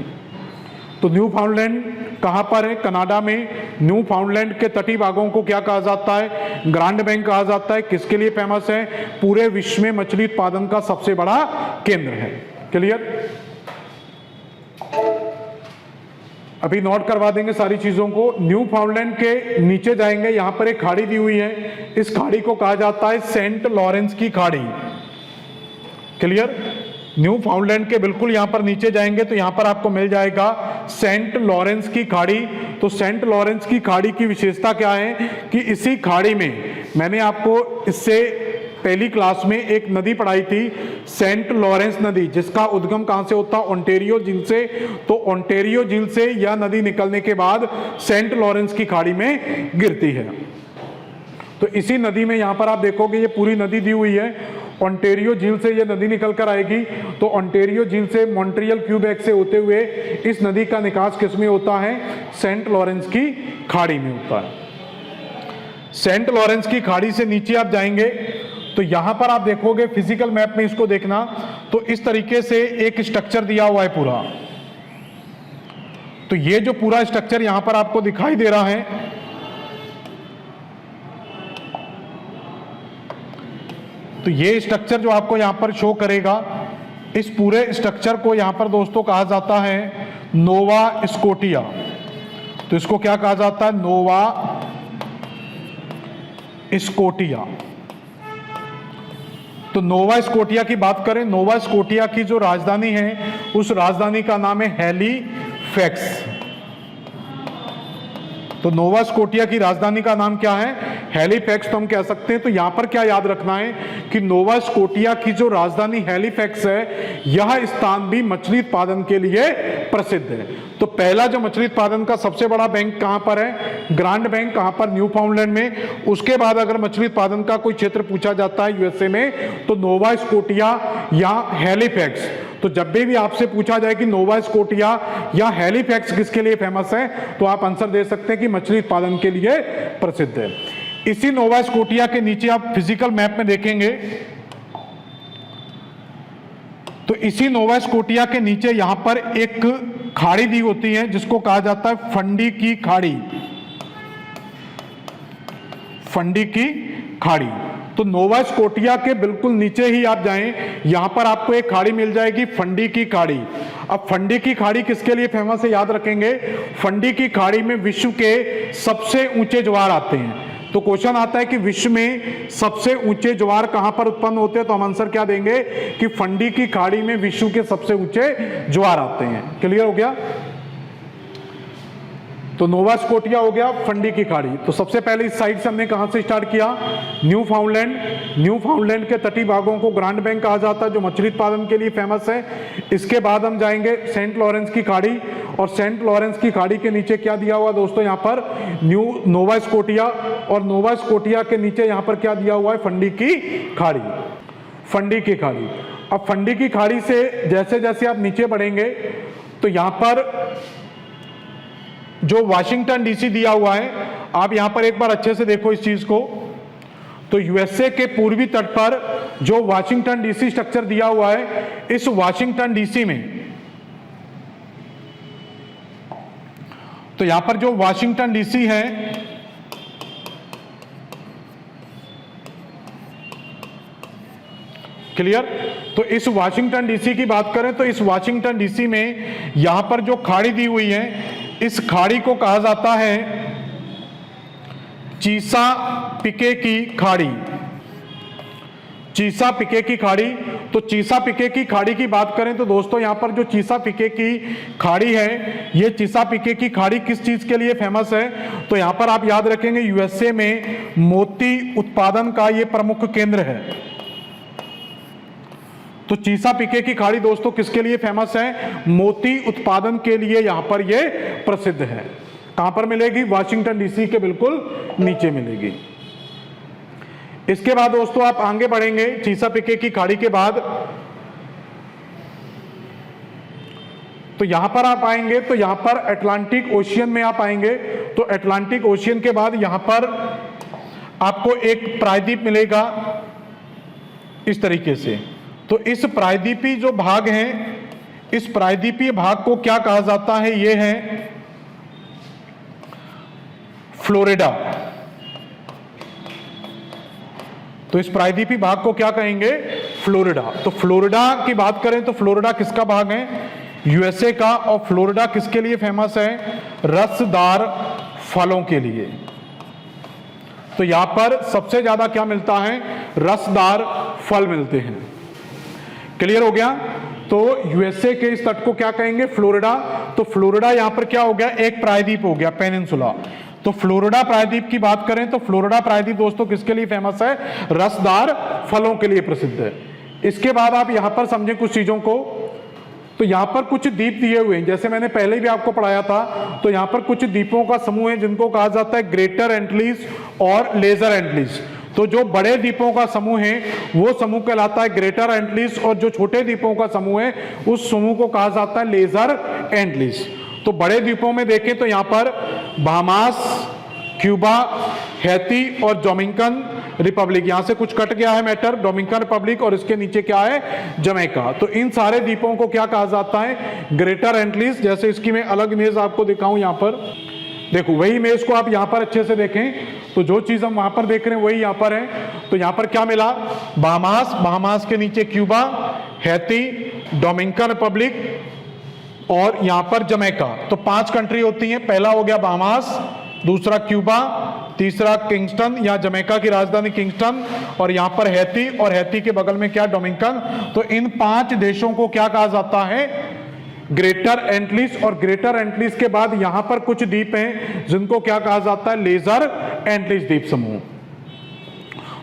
तो न्यू फाउंडलैंड कहाँ पर है, कनाडा में। न्यू फाउंडलैंड के तटीय भागों को क्या कहा जाता है, ग्रांड बैंक कहा जाता है। किसके लिए फेमस है, पूरे विश्व में मछली उत्पादन का सबसे बड़ा केंद्र है। क्लियर। अभी नोट करवा देंगे सारी चीजों को। न्यू फाउंडलैंड के नीचे जाएंगे, यहां पर एक खाड़ी दी हुई है, इस खाड़ी को कहा जाता है सेंट लॉरेंस की खाड़ी। क्लियर। न्यू फाउंडलैंड के बिल्कुल यहां पर नीचे जाएंगे तो यहां पर आपको मिल जाएगा सेंट लॉरेंस की खाड़ी। तो सेंट लॉरेंस की खाड़ी की विशेषता क्या है कि इसी खाड़ी में, मैंने आपको इससे पहली क्लास में एक नदी पढ़ाई थी, सेंट लॉरेंस नदी, जिसका उद्गम कहां से होता है, ओंटारियो झील से। तो ओंटारियो झील से यह नदी निकलने के बाद सेंट लॉरेंस की खाड़ी में गिरती है। तो इसी नदी में यहां पर आप देखोगे ये पूरी नदी दी हुई है, ओंटारियो झील से ये नदी निकल कर आएगी। तो ओंटारियो झील से मॉन्ट्रियल क्यूबेक से होते हुए इस नदी का निकास किसमें होता है, सेंट लॉरेंस की खाड़ी में होता है। सेंट लॉरेंस की खाड़ी से नीचे आप जाएंगे तो यहां पर आप देखोगे फिजिकल मैप में, इसको देखना, तो इस तरीके से एक स्ट्रक्चर दिया हुआ है पूरा। तो ये जो पूरा स्ट्रक्चर यहां पर आपको दिखाई दे रहा है, तो ये स्ट्रक्चर जो आपको यहां पर शो करेगा, इस पूरे स्ट्रक्चर को यहां पर दोस्तों कहा जाता है नोवा स्कोटिया। तो इसको क्या कहा जाता है, नोवा स्कोटिया। तो नोवा स्कोटिया की बात करें, नोवा स्कोटिया की जो राजधानी है उस राजधानी का नाम है हैलीफैक्स। तो नोवा स्कोटिया की राजधानी का नाम क्या है, हैलीफैक्स। तो हम कह सकते हैं, तो यहां पर क्या याद रखना है कि नोवा स्कोटिया की जो राजधानी हैलीफैक्स है, यह स्थान भी मछली उत्पादन के लिए प्रसिद्ध है। तो पहला जो मछली उत्पादन का सबसे बड़ा बैंक कहां पर है, ग्रांड बैंक, कहां पर, न्यू फाउंडलैंड में। उसके बाद अगर मछली उत्पादन का कोई क्षेत्र पूछा जाता है यूएसए में, तो नोवा स्कोटिया या हैलीफैक्स। तो जब भी आपसे पूछा जाए कि नोवा स्कोटिया या हैलीफैक्स किसके लिए फेमस है, तो आप आंसर दे सकते हैं कि मछली उत्पादन के लिए प्रसिद्ध है। इसी नोवा स्कोटिया के नीचे आप फिजिकल मैप में देखेंगे तो इसी नोवा स्कोटिया के नीचे यहां पर एक खाड़ी दी होती है जिसको कहा जाता है फंडी की खाड़ी। फंडी की खाड़ी। तो नोवा स्कोटिया के बिल्कुल नीचे ही आप जाएं, यहां पर आपको एक खाड़ी मिल जाएगी, फंडी की खाड़ी। अब फंडी की खाड़ी किसके लिए फेमस है, याद रखेंगे, फंडी की खाड़ी में विश्व के सबसे ऊंचे ज्वार आते हैं। तो क्वेश्चन आता है कि विश्व में सबसे ऊंचे ज्वार कहां पर उत्पन्न होते हैं, तो हम आंसर क्या देंगे कि फंडी की खाड़ी में विश्व के सबसे ऊंचे ज्वार आते हैं। क्लियर हो गया। तो नोवा स्कोटिया हो गया फंडी की खाड़ी। तो सबसे पहले इस साइड से हमने कहां से स्टार्ट किया, न्यू फाउंडलैंड। न्यू फाउंडलैंड के तटीय भागों को ग्रांड बैंक कहा जाता है जो मछली उत्पादन के लिए फेमस है। इसके बाद हम जाएंगे सेंट लॉरेंस की खाड़ी, और सेंट लॉरेंस की खाड़ी के नीचे क्या दिया हुआ दोस्तों, यहाँ पर न्यू नोवा स्कोटिया, और नोवा स्कोटिया के नीचे यहाँ पर क्या दिया हुआ है, फंडी की खाड़ी। फंडी की खाड़ी, अब फंडी की खाड़ी से जैसे जैसे आप नीचे बढ़ेंगे तो यहाँ पर जो वाशिंगटन डीसी दिया हुआ है, आप यहां पर एक बार अच्छे से देखो इस चीज को। तो यूएसए के पूर्वी तट पर जो वाशिंगटन डीसी स्ट्रक्चर दिया हुआ है, इस वाशिंगटन डीसी में, तो यहां पर जो वाशिंगटन डीसी है, क्लियर। तो इस वाशिंगटन डीसी की बात करें तो इस वाशिंगटन डीसी में यहां पर जो खाड़ी दी हुई है, इस खाड़ी को कहा जाता है चीसा पिके की खाड़ी। चीसा पिके की खाड़ी। तो चीसा पिके की खाड़ी की बात करें तो दोस्तों यहां पर जो चीसा पिके की खाड़ी है, ये चीसा पिके की खाड़ी किस चीज के लिए फेमस है, तो यहां पर आप याद रखेंगे यूएसए में मोती उत्पादन का ये प्रमुख केंद्र है। तो चीसा पिके की खाड़ी दोस्तों किसके लिए फेमस है, मोती उत्पादन के लिए यहां पर ये प्रसिद्ध है। कहां पर मिलेगी, वाशिंगटन डीसी के बिल्कुल नीचे मिलेगी। इसके बाद दोस्तों आप आगे बढ़ेंगे, चीसा पिके की खाड़ी के बाद तो यहां पर आप आएंगे तो यहां पर अटलांटिक ओशियन में आप आएंगे। तो अटलांटिक ओशियन के बाद यहां पर आपको एक प्रायद्वीप मिलेगा इस तरीके से। तो इस प्रायद्वीपीय जो भाग है, इस प्रायद्वीपीय भाग को क्या कहा जाता है, ये है फ्लोरिडा। तो इस प्रायद्वीपीय भाग को क्या कहेंगे, फ्लोरिडा। तो फ्लोरिडा की बात करें तो फ्लोरिडा किसका भाग है, यूएसए का। और फ्लोरिडा किसके लिए फेमस है, रसदार फलों के लिए। तो यहां पर सबसे ज्यादा क्या मिलता है, रसदार फल मिलते हैं। क्लियर हो गया। तो यूएसए के इस तट को क्या कहेंगे, फ्लोरिडा। तो फ्लोरिडा यहां पर क्या हो गया, एक प्रायद्वीप हो गया, पेनिनसुला। तो फ्लोरिडा प्रायद्वीप की बात करें तो फ्लोरिडा प्रायद्वीप दोस्तों किसके लिए फेमस है, रसदार फलों के लिए प्रसिद्ध है। इसके बाद आप यहां पर समझें कुछ चीजों को। तो यहां पर कुछ द्वीप दिए हुए हैं, जैसे मैंने पहले भी आपको पढ़ाया था। तो यहां पर कुछ द्वीपों का समूह है जिनको कहा जाता है ग्रेटर एंटिलीज और लेजर एंटिलीज। तो जो बड़े द्वीपों का समूह है वो समूह कहलाता है ग्रेटर एंटिलीज, और जो छोटे द्वीपों का समूह है उस समूह को कहा जाता है लेजर एंटिलीज। तो बड़े द्वीपों में देखें तो यहां पर बहामास, क्यूबा, हैती और डोमिनिकन रिपब्लिक, यहां से कुछ कट गया है मैटर, डोमिनिकन रिपब्लिक, और इसके नीचे क्या है, जमैका। तो इन सारे द्वीपों को क्या कहा जाता है, ग्रेटर एंटिलीज। जैसे इसकी मैं अलग इमेज आपको दिखाऊं, यहां पर देखो, वही इमेज को आप यहां पर अच्छे से देखें तो जो चीज हम वहां पर देख रहे हैं वही यहां पर है। तो यहां पर क्या मिला, बहामास, बहामास के नीचे क्यूबा, हैती, डोमिनिकन रिपब्लिक और यहां पर जमैका। तो 5 कंट्री होती हैं। पहला हो गया बहामास, दूसरा क्यूबा, तीसरा किंगस्टन या जमैका की राजधानी किंगस्टन, और यहां पर हैती, और हैती के बगल में क्या, डोमिनिकन। तो इन 5 देशों को क्या कहा जाता है, ग्रेटर एंटिलीज। और ग्रेटर एंटिलीज के बाद यहां पर कुछ द्वीप हैं जिनको क्या कहा जाता है, लेजर एंटिलीज द्वीप समूह।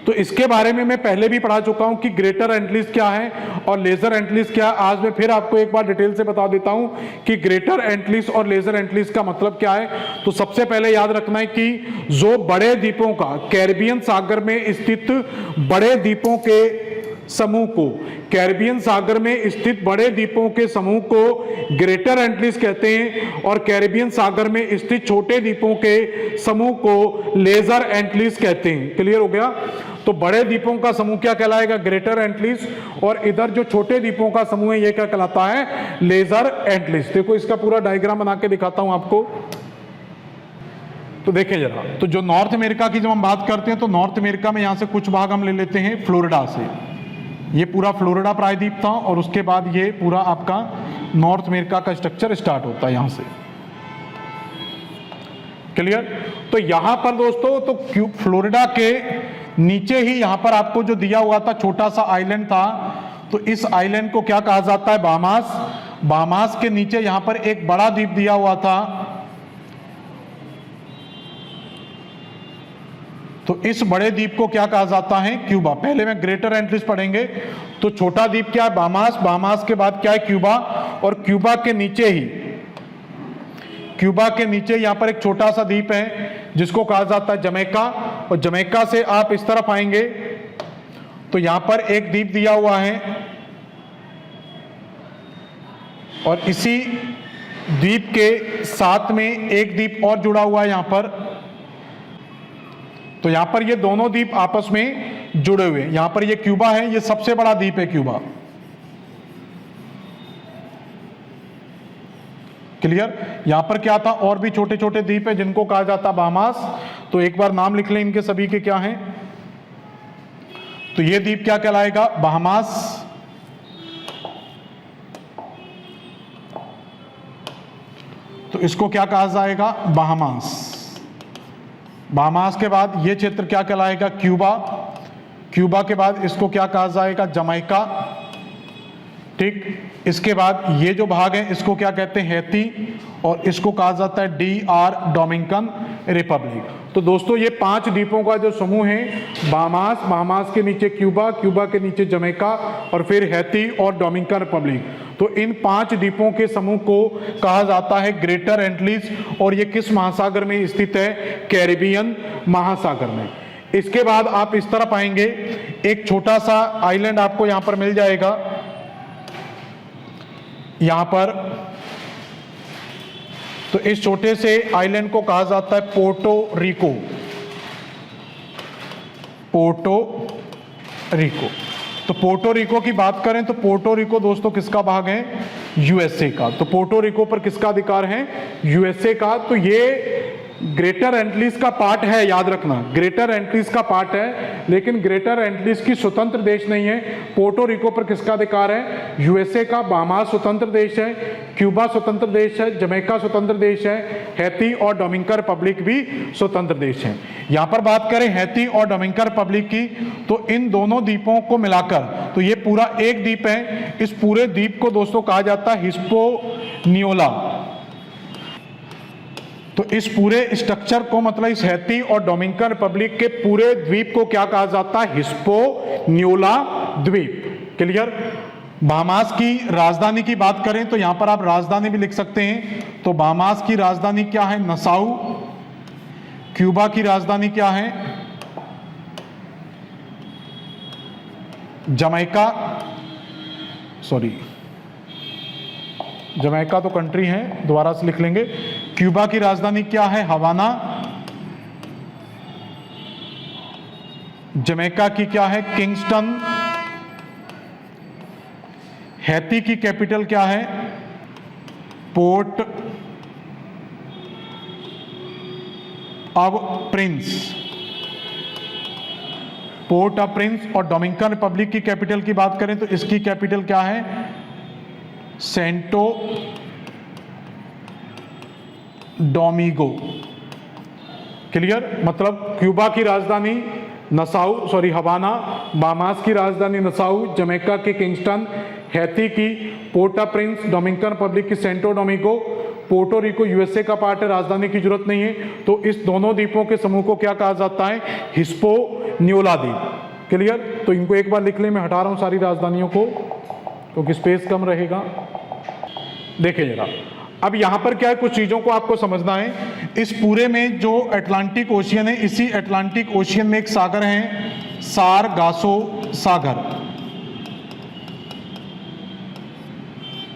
तो इसके बारे में मैं पहले भी पढ़ा चुका हूं कि ग्रेटर एंटिलीज क्या है और लेजर एंटिलीज क्या है। आज मैं फिर आपको एक बार डिटेल से बता देता हूं कि ग्रेटर एंटिलीज और लेजर एंटिलीज का मतलब क्या है। तो सबसे पहले याद रखना है कि जो बड़े द्वीपों का, कैरिबियन सागर में स्थित बड़े द्वीपों के समूह को, कैरिबियन सागर में स्थित बड़े द्वीपों के समूह को ग्रेटर एंटिलीज कहते हैं, और कैरिबियन सागर में स्थित छोटे द्वीपों के समूह को लेजर एंटिलीज कहते हैं। क्लियर हो गया। तो बड़े द्वीपों का समूह क्या कहलाएगा, ग्रेटर एंटिलीज, और इधर जो छोटे द्वीपों का समूह है ये क्या कहलाता है, लेजर एंटिलीज। देखो इसका पूरा डायग्राम बना के दिखाता हूं आपको। तो देखें जरा, तो जो नॉर्थ अमेरिका की जब हम बात करते हैं तो नॉर्थ अमेरिका में यहां से कुछ भाग हम ले लेते हैं फ्लोरिडा से। ये पूरा फ्लोरिडा प्रायद्वीप था, और उसके बाद ये पूरा आपका नॉर्थ अमेरिका का स्ट्रक्चर स्टार्ट होता है यहां से। क्लियर। तो यहां पर दोस्तों तो फ्लोरिडा के नीचे ही यहां पर आपको जो दिया हुआ था छोटा सा आइलैंड था, तो इस आइलैंड को क्या कहा जाता है, बहामास। बहामास के नीचे यहां पर एक बड़ा द्वीप दिया हुआ था तो इस बड़े द्वीप को क्या कहा जाता है? क्यूबा। पहले में ग्रेटर एंटीज पढ़ेंगे। तो छोटा द्वीप क्या है? बाहामास। बाहामास के बाद क्या है? क्यूबा। और क्यूबा के नीचे ही, क्यूबा के नीचे यहां पर एक छोटा सा द्वीप है जिसको कहा जाता है जमैका। और जमैका से आप इस तरफ आएंगे तो यहां पर एक द्वीप दिया हुआ है और इसी द्वीप के साथ में एक द्वीप और जुड़ा हुआ है यहां पर। तो यहां पर ये दोनों द्वीप आपस में जुड़े हुए हैं। यहां पर ये क्यूबा है, ये सबसे बड़ा द्वीप है क्यूबा। क्लियर? यहां पर क्या था? और भी छोटे छोटे द्वीप है जिनको कहा जाता है बाहामास। तो एक बार नाम लिख लें इनके सभी के क्या हैं। तो ये द्वीप क्या कहलाएगा? बाहामास। तो इसको क्या कहा जाएगा? बाहामास। बाहामास के बाद ये क्षेत्र क्या कहलाएगा? क्यूबा। क्यूबा के बाद इसको क्या कहा जाएगा? जमैका। ठीक। इसके बाद ये जो भाग है इसको क्या कहते हैं? हैती। और इसको कहा जाता है DR डोमिनिकन रिपब्लिक। तो दोस्तों ये 5 द्वीपों का जो समूह है, बाहामास, बाहामास के नीचे क्यूबा, क्यूबा के नीचे जमैका और फिर हैती और डोमिनिकन रिपब्लिक। तो इन 5 द्वीपों के समूह को कहा जाता है ग्रेटर एंटीज। और ये किस महासागर में स्थित है? कैरिबियन महासागर में। इसके बाद आप इस तरफ आएंगे, एक छोटा सा आइलैंड आपको यहां पर मिल जाएगा। यहां पर तो इस छोटे से आइलैंड को कहा जाता है पोर्टो रिको। Puerto Rico. तो पोर्टो रिको की बात करें तो पोर्टो रिको दोस्तों किसका भाग है? यूएसए का। तो पोर्टो रिको पर किसका अधिकार है? यूएसए का। तो ये ग्रेटर एंटीज का पार्ट है, याद रखना, ग्रेटर एंटीज का पार्ट है, लेकिन ग्रेटर एंटीज की स्वतंत्र देश नहीं है। पोर्टो रिको पर किसका अधिकार है? यूएसए का। बाहामास स्वतंत्र देश है, क्यूबा स्वतंत्र देश है, जमैका स्वतंत्र देश है, हैती और डोमिनिकन रिपब्लिक भी स्वतंत्र देश है। यहां पर बात करें हैती और डोमिनिकन रिपब्लिक की, तो इन दोनों द्वीपों को मिलाकर तो ये पूरा एक द्वीप है। इस पूरे द्वीप को दोस्तों कहा जाता है हिस्पैनियोला। तो इस पूरे स्ट्रक्चर को, मतलब इस हैती और डोमिनिकन रिपब्लिक के पूरे द्वीप को क्या कहा जाता है? हिस्पैनियोला द्वीप। क्लियर? बाहामास की राजधानी की बात करें तो यहां पर आप राजधानी भी लिख सकते हैं। तो बाहामास की राजधानी क्या है? नसाउ। क्यूबा की राजधानी क्या है? जमैका। सॉरी, जमैका तो कंट्री है, दोबारा से लिख लेंगे। क्यूबा की राजधानी क्या है? हवाना। जमैका की क्या है? किंगस्टन। हैती की कैपिटल क्या है? Port au Prince. Port au Prince. और डोमिनिकन रिपब्लिक की कैपिटल की बात करें तो इसकी कैपिटल क्या है? Santo Domingo. क्लियर? मतलब क्यूबा की राजधानी नसाउ, सॉरी हवाना, बाहामास की राजधानी नसाउ, जमैका की किंगस्टन, हैती की Port au Prince, Dominican Republic की Santo Domingo, Puerto Rico USA का पार्ट है, राजधानी की जरूरत नहीं है। तो इस दोनों द्वीपों के समूह को क्या कहा जाता है? हिस्पैनियोला द्वीप। क्लियर? तो इनको एक बार लिख ले, मैं हटा रहा हूं सारी राजधानियों को क्योंकि स्पेस कम रहेगा। देखिए जरा, अब यहां पर क्या है, कुछ चीजों को आपको समझना है। इस पूरे में जो अटलांटिक ओशियन है, इसी अटलांटिक ओशियन में एक सागर है, सारगासो सागर।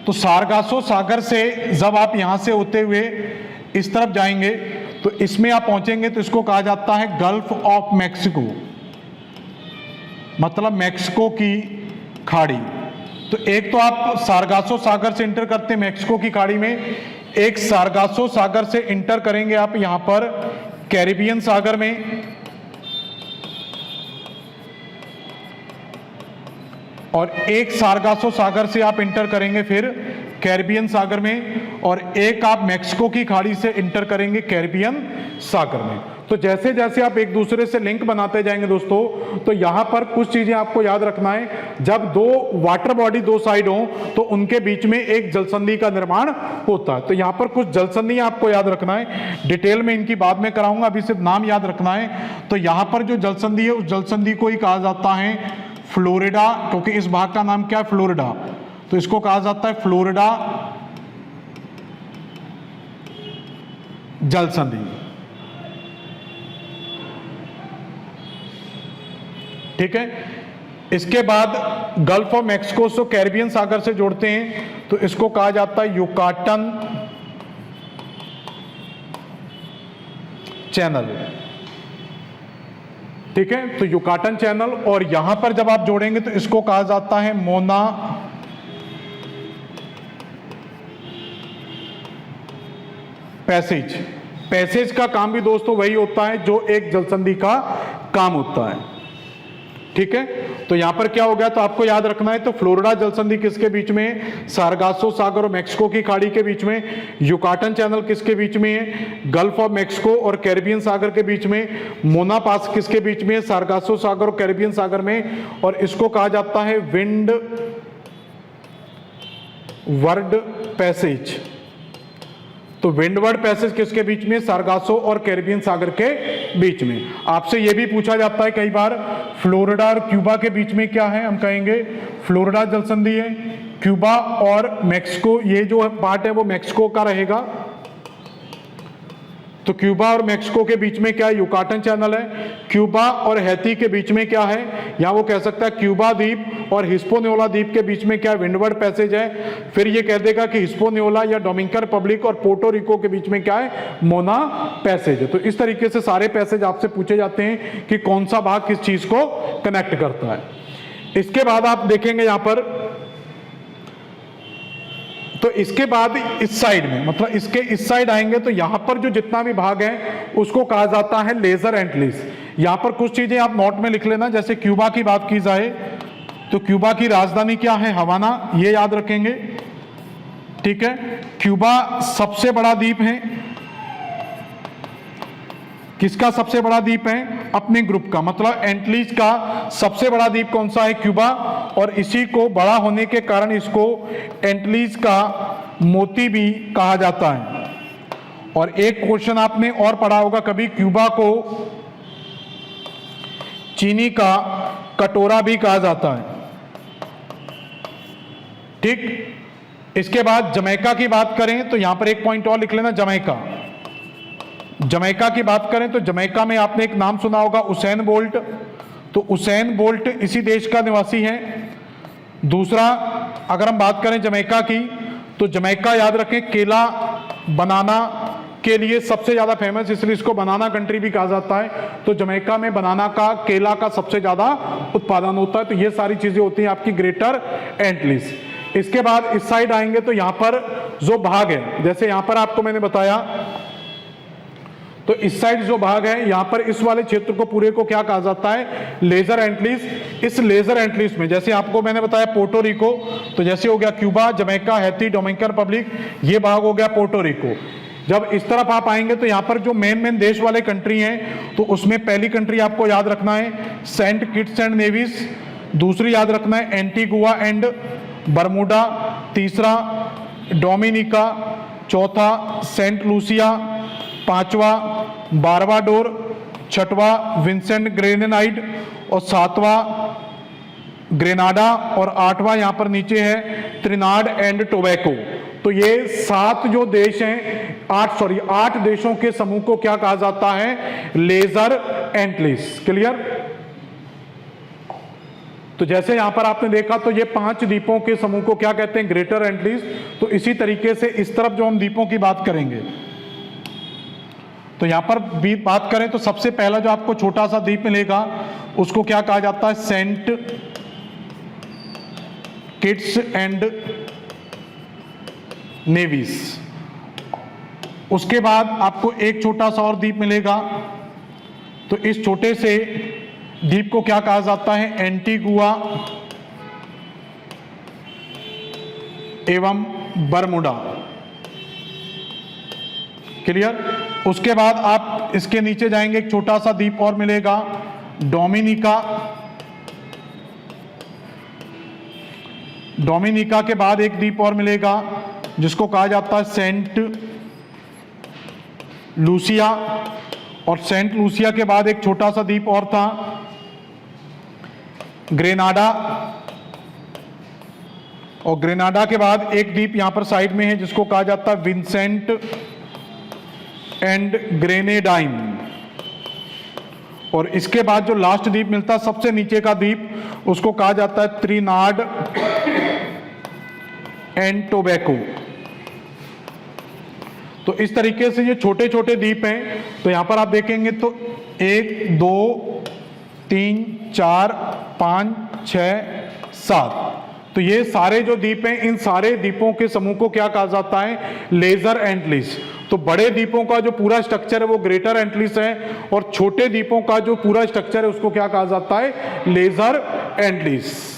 तो सारगासो सागर से जब आप यहां से होते हुए इस तरफ जाएंगे तो इसमें आप पहुंचेंगे तो इसको कहा जाता है गल्फ ऑफ मैक्सिको, मतलब मैक्सिको की खाड़ी। तो एक तो आप सारगासो सागर से इंटर करते हैं मैक्सिको की खाड़ी में, एक सारगासो सागर से इंटर करेंगे आप यहां पर कैरिबियन सागर में, और एक सारगासो सागर से आप इंटर करेंगे फिर कैरिबियन सागर में, और एक आप मैक्सिको की खाड़ी से इंटर करेंगे कैरिबियन सागर में। तो जैसे जैसे आप एक दूसरे से लिंक बनाते जाएंगे दोस्तों, तो यहां पर कुछ चीजें आपको याद रखना है। जब दो वाटर बॉडी दो साइड हो तो उनके बीच में एक जलसंधि का निर्माण होता है। तो यहां पर कुछ जलसंधि आपको याद रखना है, डिटेल में इनकी बाद में कराऊंगा, अभी सिर्फ नाम याद रखना है। तो यहां पर जो जलसंधि है उस जलसंधि को ही कहा जाता है फ्लोरिडा, क्योंकि इस भाग का नाम क्या है, फ्लोरिडा, तो इसको कहा जाता है फ्लोरिडा जलसंधि। ठीक है। इसके बाद गल्फ ऑफ मैक्सिको से कैरिबियन सागर से जोड़ते हैं तो इसको कहा जाता है युकाटन चैनल। ठीक है, तो युकाटन चैनल, और यहां पर जब आप जोड़ेंगे तो इसको कहा जाता है मोना पैसेज। पैसेज का काम भी दोस्तों वही होता है जो एक जलसंधि का काम होता है। ठीक है, तो यहां पर क्या हो गया, तो आपको याद रखना है, तो फ्लोरिडा जलसंधि किसके बीच में, सारगासो सागर और मैक्सिको की खाड़ी के बीच में। युकाटन चैनल किसके बीच में है, गल्फ ऑफ मैक्सिको और कैरिबियन सागर के बीच में। मोना पास किसके बीच में है, सारगासो सागर और कैरिबियन सागर में, और इसको कहा जाता है विंड वर्ड पैसेज। तो विंडवर्ड पैसेज किसके बीच में, सारगासो और कैरिबियन सागर के बीच में। आपसे यह भी पूछा जाता है कई बार, फ्लोरिडा और क्यूबा के बीच में क्या है, हम कहेंगे फ्लोरिडा जलसंधि है। क्यूबा और मैक्सिको, ये जो पार्ट है वो मैक्सिको का रहेगा, तो क्यूबा और मैक्सिको के बीच में क्या है, युकाटन चैनल है। क्यूबा और हैती के बीच में क्या है, या वो कह सकता है क्यूबा द्वीप और हिस्पोनियोला द्वीप के बीच में क्या विंडवर्ड पैसेज है। फिर ये कह देगा कि हिस्पोनियोला या डोमिनिकन रिपब्लिक और पोर्टो रिको के बीच में क्या है, मोना पैसेज है। तो इस तरीके से सारे पैसेज आपसे पूछे जाते हैं कि कौन सा भाग किस चीज को कनेक्ट करता है। इसके बाद आप देखेंगे यहां पर, तो इसके बाद इस साइड में, मतलब इसके इस साइड आएंगे तो यहां पर जो जितना भी भाग है उसको कहा जाता है लेजर एंटलीज। यहां पर कुछ चीजें आप नोट में लिख लेना, जैसे क्यूबा की बात की जाए तो क्यूबा की राजधानी क्या है, हवाना, ये याद रखेंगे। ठीक है, क्यूबा सबसे बड़ा द्वीप है, किसका सबसे बड़ा द्वीप है, अपने ग्रुप का, मतलब एंटलीज का सबसे बड़ा द्वीप कौन सा है, क्यूबा, और इसी को बड़ा होने के कारण इसको एंटलीज का मोती भी कहा जाता है। और एक क्वेश्चन आपने और पढ़ा होगा कभी, क्यूबा को चीनी का कटोरा भी कहा जाता है। ठीक, इसके बाद जमैका की बात करें तो यहां पर एक पॉइंट और लिख लेना, जमैका। जमैका की बात करें तो जमैका में आपने एक नाम सुना होगा, उसैन बोल्ट। तो उसैन बोल्ट इसी देश का निवासी है। दूसरा, अगर हम बात करें जमैका की, तो जमैका याद रखें केला बनाना के लिए सबसे ज्यादा फेमस, इसलिए इसको बनाना कंट्री भी कहा जाता है। तो जमैका में बनाना का, केला का सबसे ज्यादा उत्पादन होता है। तो ये सारी चीजें होती हैं आपकी ग्रेटर एंटलीज। इसके बाद इस साइड आएंगे तो यहां पर जो भाग है, जैसे यहां पर आपको मैंने बताया, तो इस साइड जो भाग है यहां पर इस वाले क्षेत्र को पूरे को क्या कहा जाता है, लेजर एंटलीज। इस लेजर एंटलीज में जैसे आपको मैंने बताया पोर्टो रिको, तो जैसे हो गया Cuba, Jamaica, Haiti, Dominican Republic, ये भाग हो गया पोर्टो रिको। जब इस तरफ आप आएंगे तो यहां पर जो मेन देश वाले कंट्री हैं, तो उसमें पहली कंट्री आपको याद रखना है सेंट किट्स एंड नेविस, दूसरी याद रखना है एंटीगुआ एंड बरमूडा, तीसरा डोमिनिका, चौथा सेंट लूसिया, पांचवा बारबाडोर, छठवा विंसेंट ग्रेनेडाइड, और सातवां ग्रेनाडा, और आठवां यहां पर नीचे है त्रिनाड एंड टोबैको। तो ये 7 जो देश हैं, 8 देशों के समूह को क्या कहा जाता है, लेजर एंटलीज। क्लियर। तो जैसे यहां पर आपने देखा तो ये 5 द्वीपों के समूह को क्या कहते हैं, ग्रेटर एंटलीज। तो इसी तरीके से इस तरफ जो हम द्वीपों की बात करेंगे, तो यहां पर भी बात करें तो सबसे पहला जो आपको छोटा सा द्वीप मिलेगा उसको क्या कहा जाता है, सेंट किट्स एंड नेविस। उसके बाद आपको एक छोटा सा और द्वीप मिलेगा, तो इस छोटे से द्वीप को क्या कहा जाता है, एंटीगुआ एवं बरमुडा। क्लियर। उसके बाद आप इसके नीचे जाएंगे, एक छोटा सा द्वीप और मिलेगा, डोमिनिका। डोमिनिका के बाद एक द्वीप और मिलेगा जिसको कहा जाता है सेंट लूसिया, और सेंट लूसिया के बाद एक छोटा सा द्वीप और था, ग्रेनाडा। और ग्रेनाडा के बाद एक द्वीप यहां पर साइड में है जिसको कहा जाता है विंसेंट एंड ग्रेनेडाइन। और इसके बाद जो लास्ट द्वीप मिलता है, सबसे नीचे का द्वीप, उसको कहा जाता है त्रिनाड एंड टोबैको। तो इस तरीके से ये छोटे छोटे द्वीप हैं। तो यहां पर आप देखेंगे तो 1 2 3 4 5 6 7, तो ये सारे जो द्वीप हैं, इन सारे द्वीपों के समूह को क्या कहा जाता है, लेजर एंटलिस। तो बड़े द्वीपों का जो पूरा स्ट्रक्चर है वो ग्रेटर एंटलिस है, और छोटे द्वीपों का जो पूरा स्ट्रक्चर है उसको क्या कहा जाता है, लेजर एंटलिस।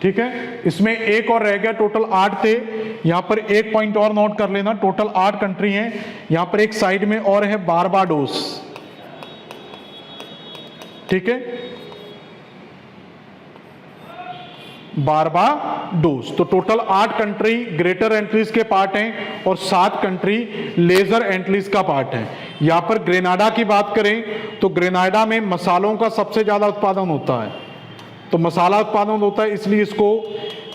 ठीक है। इसमें एक और रह गया, टोटल 8 थे। यहां पर एक पॉइंट और नोट कर लेना, टोटल 8 कंट्री हैं। यहां पर एक साइड में और है बारबाडोस। ठीक है, बारबाडोस। तो टोटल 8 कंट्री ग्रेटर एंटलिस के पार्ट हैं और 7 कंट्री लेजर एंटलिस का पार्ट है। यहां पर ग्रेनाडा की बात करें तो ग्रेनाडा में मसालों का सबसे ज्यादा उत्पादन होता है। तो मसाला उत्पादन होता है, इसलिए इसको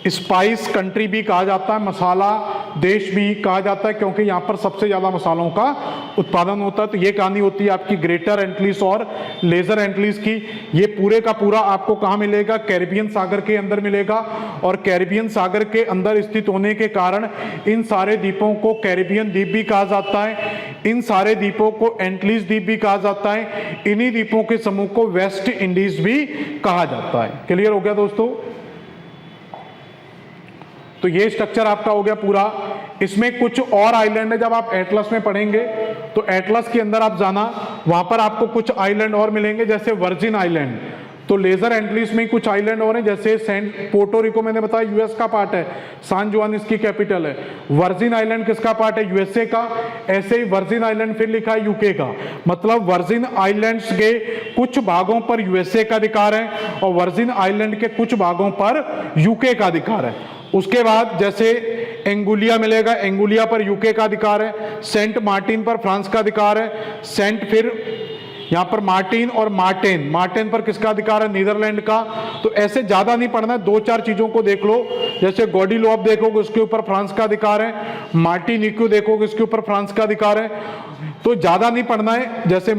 स्पाइस कंट्री भी कहा जाता है, मसाला देश भी कहा जाता है, क्योंकि यहाँ पर सबसे ज़्यादा मसालों का उत्पादन होता है। तो ये कहानी होती है आपकी ग्रेटर एंटलिस और लेजर एंटलिस की। ये पूरे का पूरा आपको कहाँ मिलेगा, कैरिबियन सागर के अंदर मिलेगा। और कैरिबियन सागर के अंदर स्थित होने के कारण इन सारे द्वीपों को कैरिबियन द्वीप भी कहा जाता है, इन सारे द्वीपों को एंटलिस द्वीप भी कहा जाता है, इन्हीं द्वीपों के समूह को वेस्ट इंडीज भी कहा जाता है। क्लियर हो गया दोस्तों। तो ये स्ट्रक्चर आपका हो गया पूरा। इसमें कुछ और आइलैंड है, जब आप एटलस में पढ़ेंगे तो एटलस के अंदर आप जाना, वहां पर आपको कुछ आइलैंड और मिलेंगे, जैसे वर्जिन आइलैंड। तो लेजर एंटलिस में कुछ आइलैंड और हैं, जैसे सेंट पोर्टो रिको मैंने बताया यूएस का पार्ट है, सान जुआन इसकी कैपिटल है। वर्जिन आइलैंड किसका पार्ट है, यूएसए का। ऐसे ही वर्जिन आइलैंड फिर लिखा है यूके का, मतलब वर्जिन आइलैंड्स के कुछ भागों पर यूएसए का अधिकार है और वर्जिन आइलैंड के कुछ भागों पर यूके का अधिकार है। उसके बाद जैसे एंगुलिया मिलेगा, एंगुलिया पर यूके का अधिकार है। सेंट मार्टिन पर फ्रांस का अधिकार है। सेंट फिर यहां पर मार्टिन और मार्टिन, मार्टिन पर किसका अधिकार है, नीदरलैंड का। तो ऐसे ज्यादा नहीं पढ़ना है, 2-4 चीजों को देख लो। जैसे गॉडीलोप देखोगे उसके ऊपर फ्रांस का अधिकार है, मार्टिनिक्यू देखोगे उसके ऊपर फ्रांस का अधिकार है। तो ज्यादा नहीं पढ़ना है। जैसे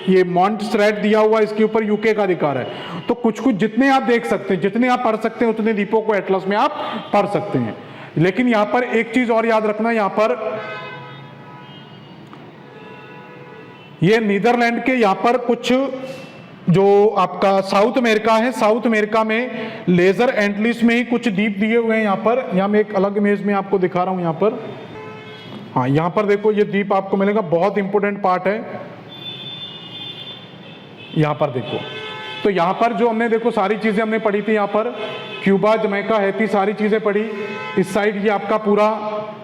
ये मॉन्टस्ट्रेट दिया हुआ, इसके ऊपर यूके का अधिकार है। तो कुछ कुछ जितने आप देख सकते हैं, जितने आप पढ़ सकते हैं, उतने द्वीपों को एटलस में आप पढ़ सकते हैं। लेकिन यहां पर एक चीज और याद रखना, यहां पर ये नीदरलैंड के यहां पर कुछ जो आपका साउथ अमेरिका है, साउथ अमेरिका में लेजर एंटलिस में ही कुछ द्वीप दिए हुए हैं। यहां पर, यहां मैं एक अलग इमेज में आपको दिखा रहा हूं। यहां पर, हाँ, यहां पर देखो ये द्वीप आपको मिलेगा, बहुत इंपॉर्टेंट पार्ट है। यहां पर देखो, तो यहां पर जो हमने देखो सारी चीजें हमने पढ़ी थी, यहां पर क्यूबा, जमैका, हैती, सारी चीजें पढ़ी। इस साइड ये आपका पूरा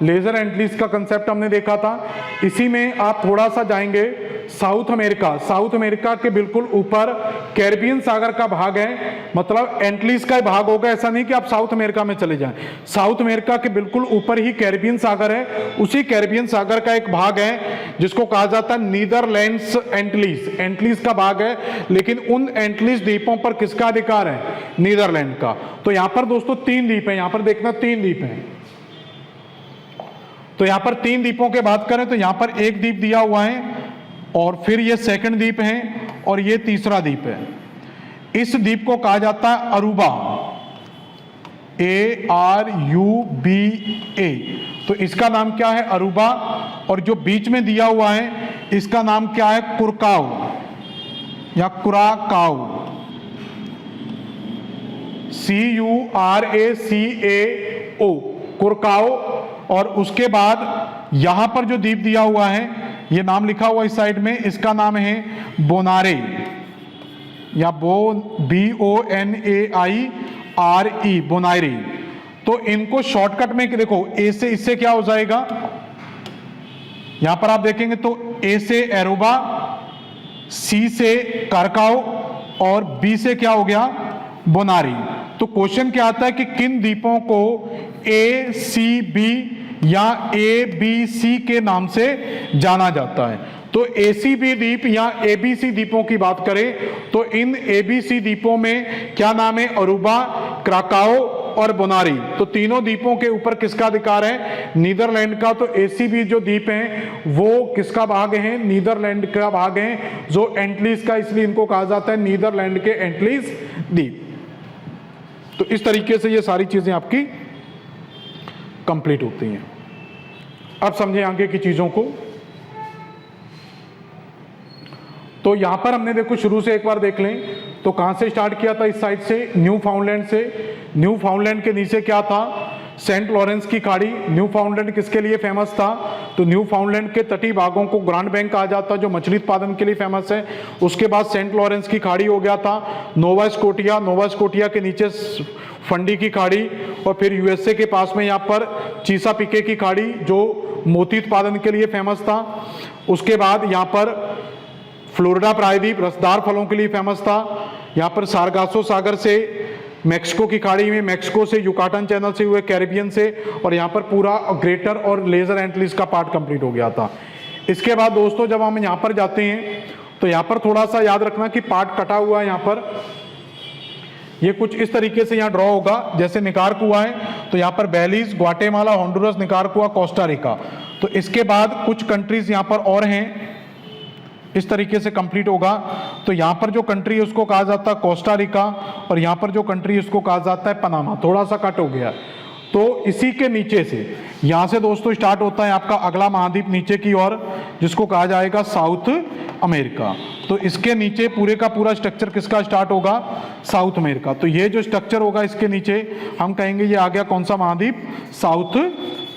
लेजर एंटलिस का कंसेप्ट हमने देखा था। इसी में आप थोड़ा सा जाएंगे साउथ अमेरिका, साउथ अमेरिका के बिल्कुल ऊपर कैरिबियन सागर का भाग है, मतलब एंटलिस का भाग होगा। ऐसा नहीं कि आप साउथ अमेरिका में चले जाएं, साउथ अमेरिका के बिल्कुल ऊपर ही कैरिबियन सागर है। उसी कैरिबियन सागर का एक भाग है जिसको कहा जाता है नीदरलैंड्स एंटलिस, एंटलिस का भाग है। लेकिन उन एंटलिस द्वीपों पर किसका अधिकार है, नीदरलैंड का। तो यहां पर दोस्तों 3 द्वीप है, यहां पर देखना 3 द्वीप है। तो यहां पर 3 द्वीपों के बात करें तो यहां पर एक द्वीप दिया हुआ है, और फिर ये सेकंड द्वीप है, और ये तीसरा द्वीप है। इस द्वीप को कहा जाता है अरूबा, ARUBA। तो इसका नाम क्या है, अरूबा। और जो बीच में दिया हुआ है इसका नाम क्या है, कुरकाओ या कुराकाओ, CURACAO, कुरकाओ। और उसके बाद यहां पर जो द्वीप दिया हुआ है, ये नाम लिखा हुआ इस साइड में, इसका नाम है बोनारे या BONAIRE, बोनाइरे। तो इनको शॉर्टकट में देखो, ए से इससे क्या हो जाएगा, यहां पर आप देखेंगे तो ए से एरोबा, सी से कारकाओ और बी से क्या हो गया, बोनारी। तो क्वेश्चन क्या आता है कि किन द्वीपों को ए सी बी या ए बी सी के नाम से जाना जाता है। तो एसीबी द्वीप या एबीसी द्वीपों की बात करें तो इन एबीसी द्वीपों में क्या नाम है, अरूबा, क्राकाओ और बोनारी। तो तीनों द्वीपों के ऊपर किसका अधिकार है, नीदरलैंड का। तो एसीबी जो द्वीप हैं वो किसका भाग है, नीदरलैंड का भाग है, जो एंटलीज का, इसलिए इनको कहा जाता है नीदरलैंड के एंटलीज द्वीप। तो इस तरीके से ये सारी चीजें आपकी कंप्लीट होती हैं। अब समझें आगे की चीजों को। तो यहां पर हमने देखो शुरू से एक बार देख लें तो कहां से स्टार्ट किया था, इस साइड से, न्यू फाउंडलैंड से। न्यू फाउंडलैंड के नीचे क्या था, सेंट लॉरेंस की खाड़ी। न्यू फाउंडलैंड किसके लिए फेमस था, तो न्यू फाउंडलैंड के तटीय भागों को ग्रांड बैंक कहा जाता है, जो मछली उत्पादन के लिए फेमस है। उसके बाद सेंट लॉरेंस की खाड़ी हो गया था, नोवा स्कोटिया, नोवा स्कोटिया के नीचे फंडी की खाड़ी, और फिर यूएसए के पास में यहाँ पर चीसा पिके की खाड़ी जो मोती उत्पादन के लिए फेमस था। उसके बाद यहाँ पर फ्लोरिडा प्रायद्वीप रसदार फलों के लिए फेमस था। यहाँ पर सारगासो सागर से मैक्सिको की खाड़ी में, मैक्सिको से युकाटन चैनल से हुए, कैरिबियन से, और यहाँ पर पूरा ग्रेटर और लेजर एंटलीज का पार्ट कंप्लीट हो गया था। इसके बाद दोस्तों जब हम यहाँ पर जाते हैं तो यहाँ पर थोड़ा सा याद रखना कि पार्ट कटा हुआ है। यहाँ पर ये कुछ इस तरीके से यहाँ ड्रॉ होगा, जैसे निकारागुआ है तो यहाँ पर Belize, Guatemala, Honduras, Nicaragua, Costa Rica. तो इसके बाद कुछ कंट्रीज यहाँ पर और हैं, इस तरीके से कंप्लीट होगा। तो यहाँ पर जो कंट्री है उसको कहा जाता है कोस्टा रिका, और यहाँ पर जो कंट्री है उसको कहा जाता है पनामा। थोड़ा सा कट हो गया। तो इसी के नीचे से यहाँ से दोस्तों स्टार्ट होता है आपका अगला महाद्वीप नीचे की ओर, जिसको कहा जाएगा साउथ अमेरिका। तो इसके नीचे पूरे का पूरा स्ट्रक्चर किसका स्टार्ट होगा, साउथ अमेरिका। तो ये जो स्ट्रक्चर होगा इसके नीचे हम कहेंगे ये आ गया कौन सा महाद्वीप, साउथ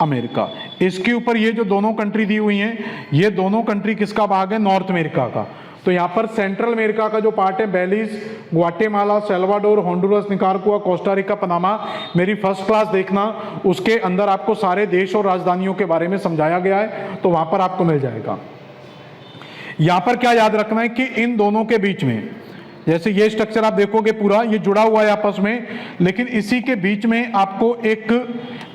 अमेरिका। इसके ऊपर ये जो दोनों कंट्री दी हुई हैं, ये दोनों कंट्री किसका भाग है, नॉर्थ अमेरिका का। तो यहाँ पर सेंट्रल अमेरिका का जो पार्ट है, Belize, Guatemala, Salvador, Honduras, Nicaragua, Costa Rica, Panama, मेरी फर्स्ट क्लास देखना, उसके अंदर आपको सारे देश और राजधानियों के बारे में समझाया गया है, तो वहां पर आपको मिल जाएगा। यहां पर क्या याद रखना है कि इन दोनों के बीच में, जैसे ये स्ट्रक्चर आप देखोगे पूरा ये जुड़ा हुआ है आपस में, लेकिन इसी के बीच में आपको एक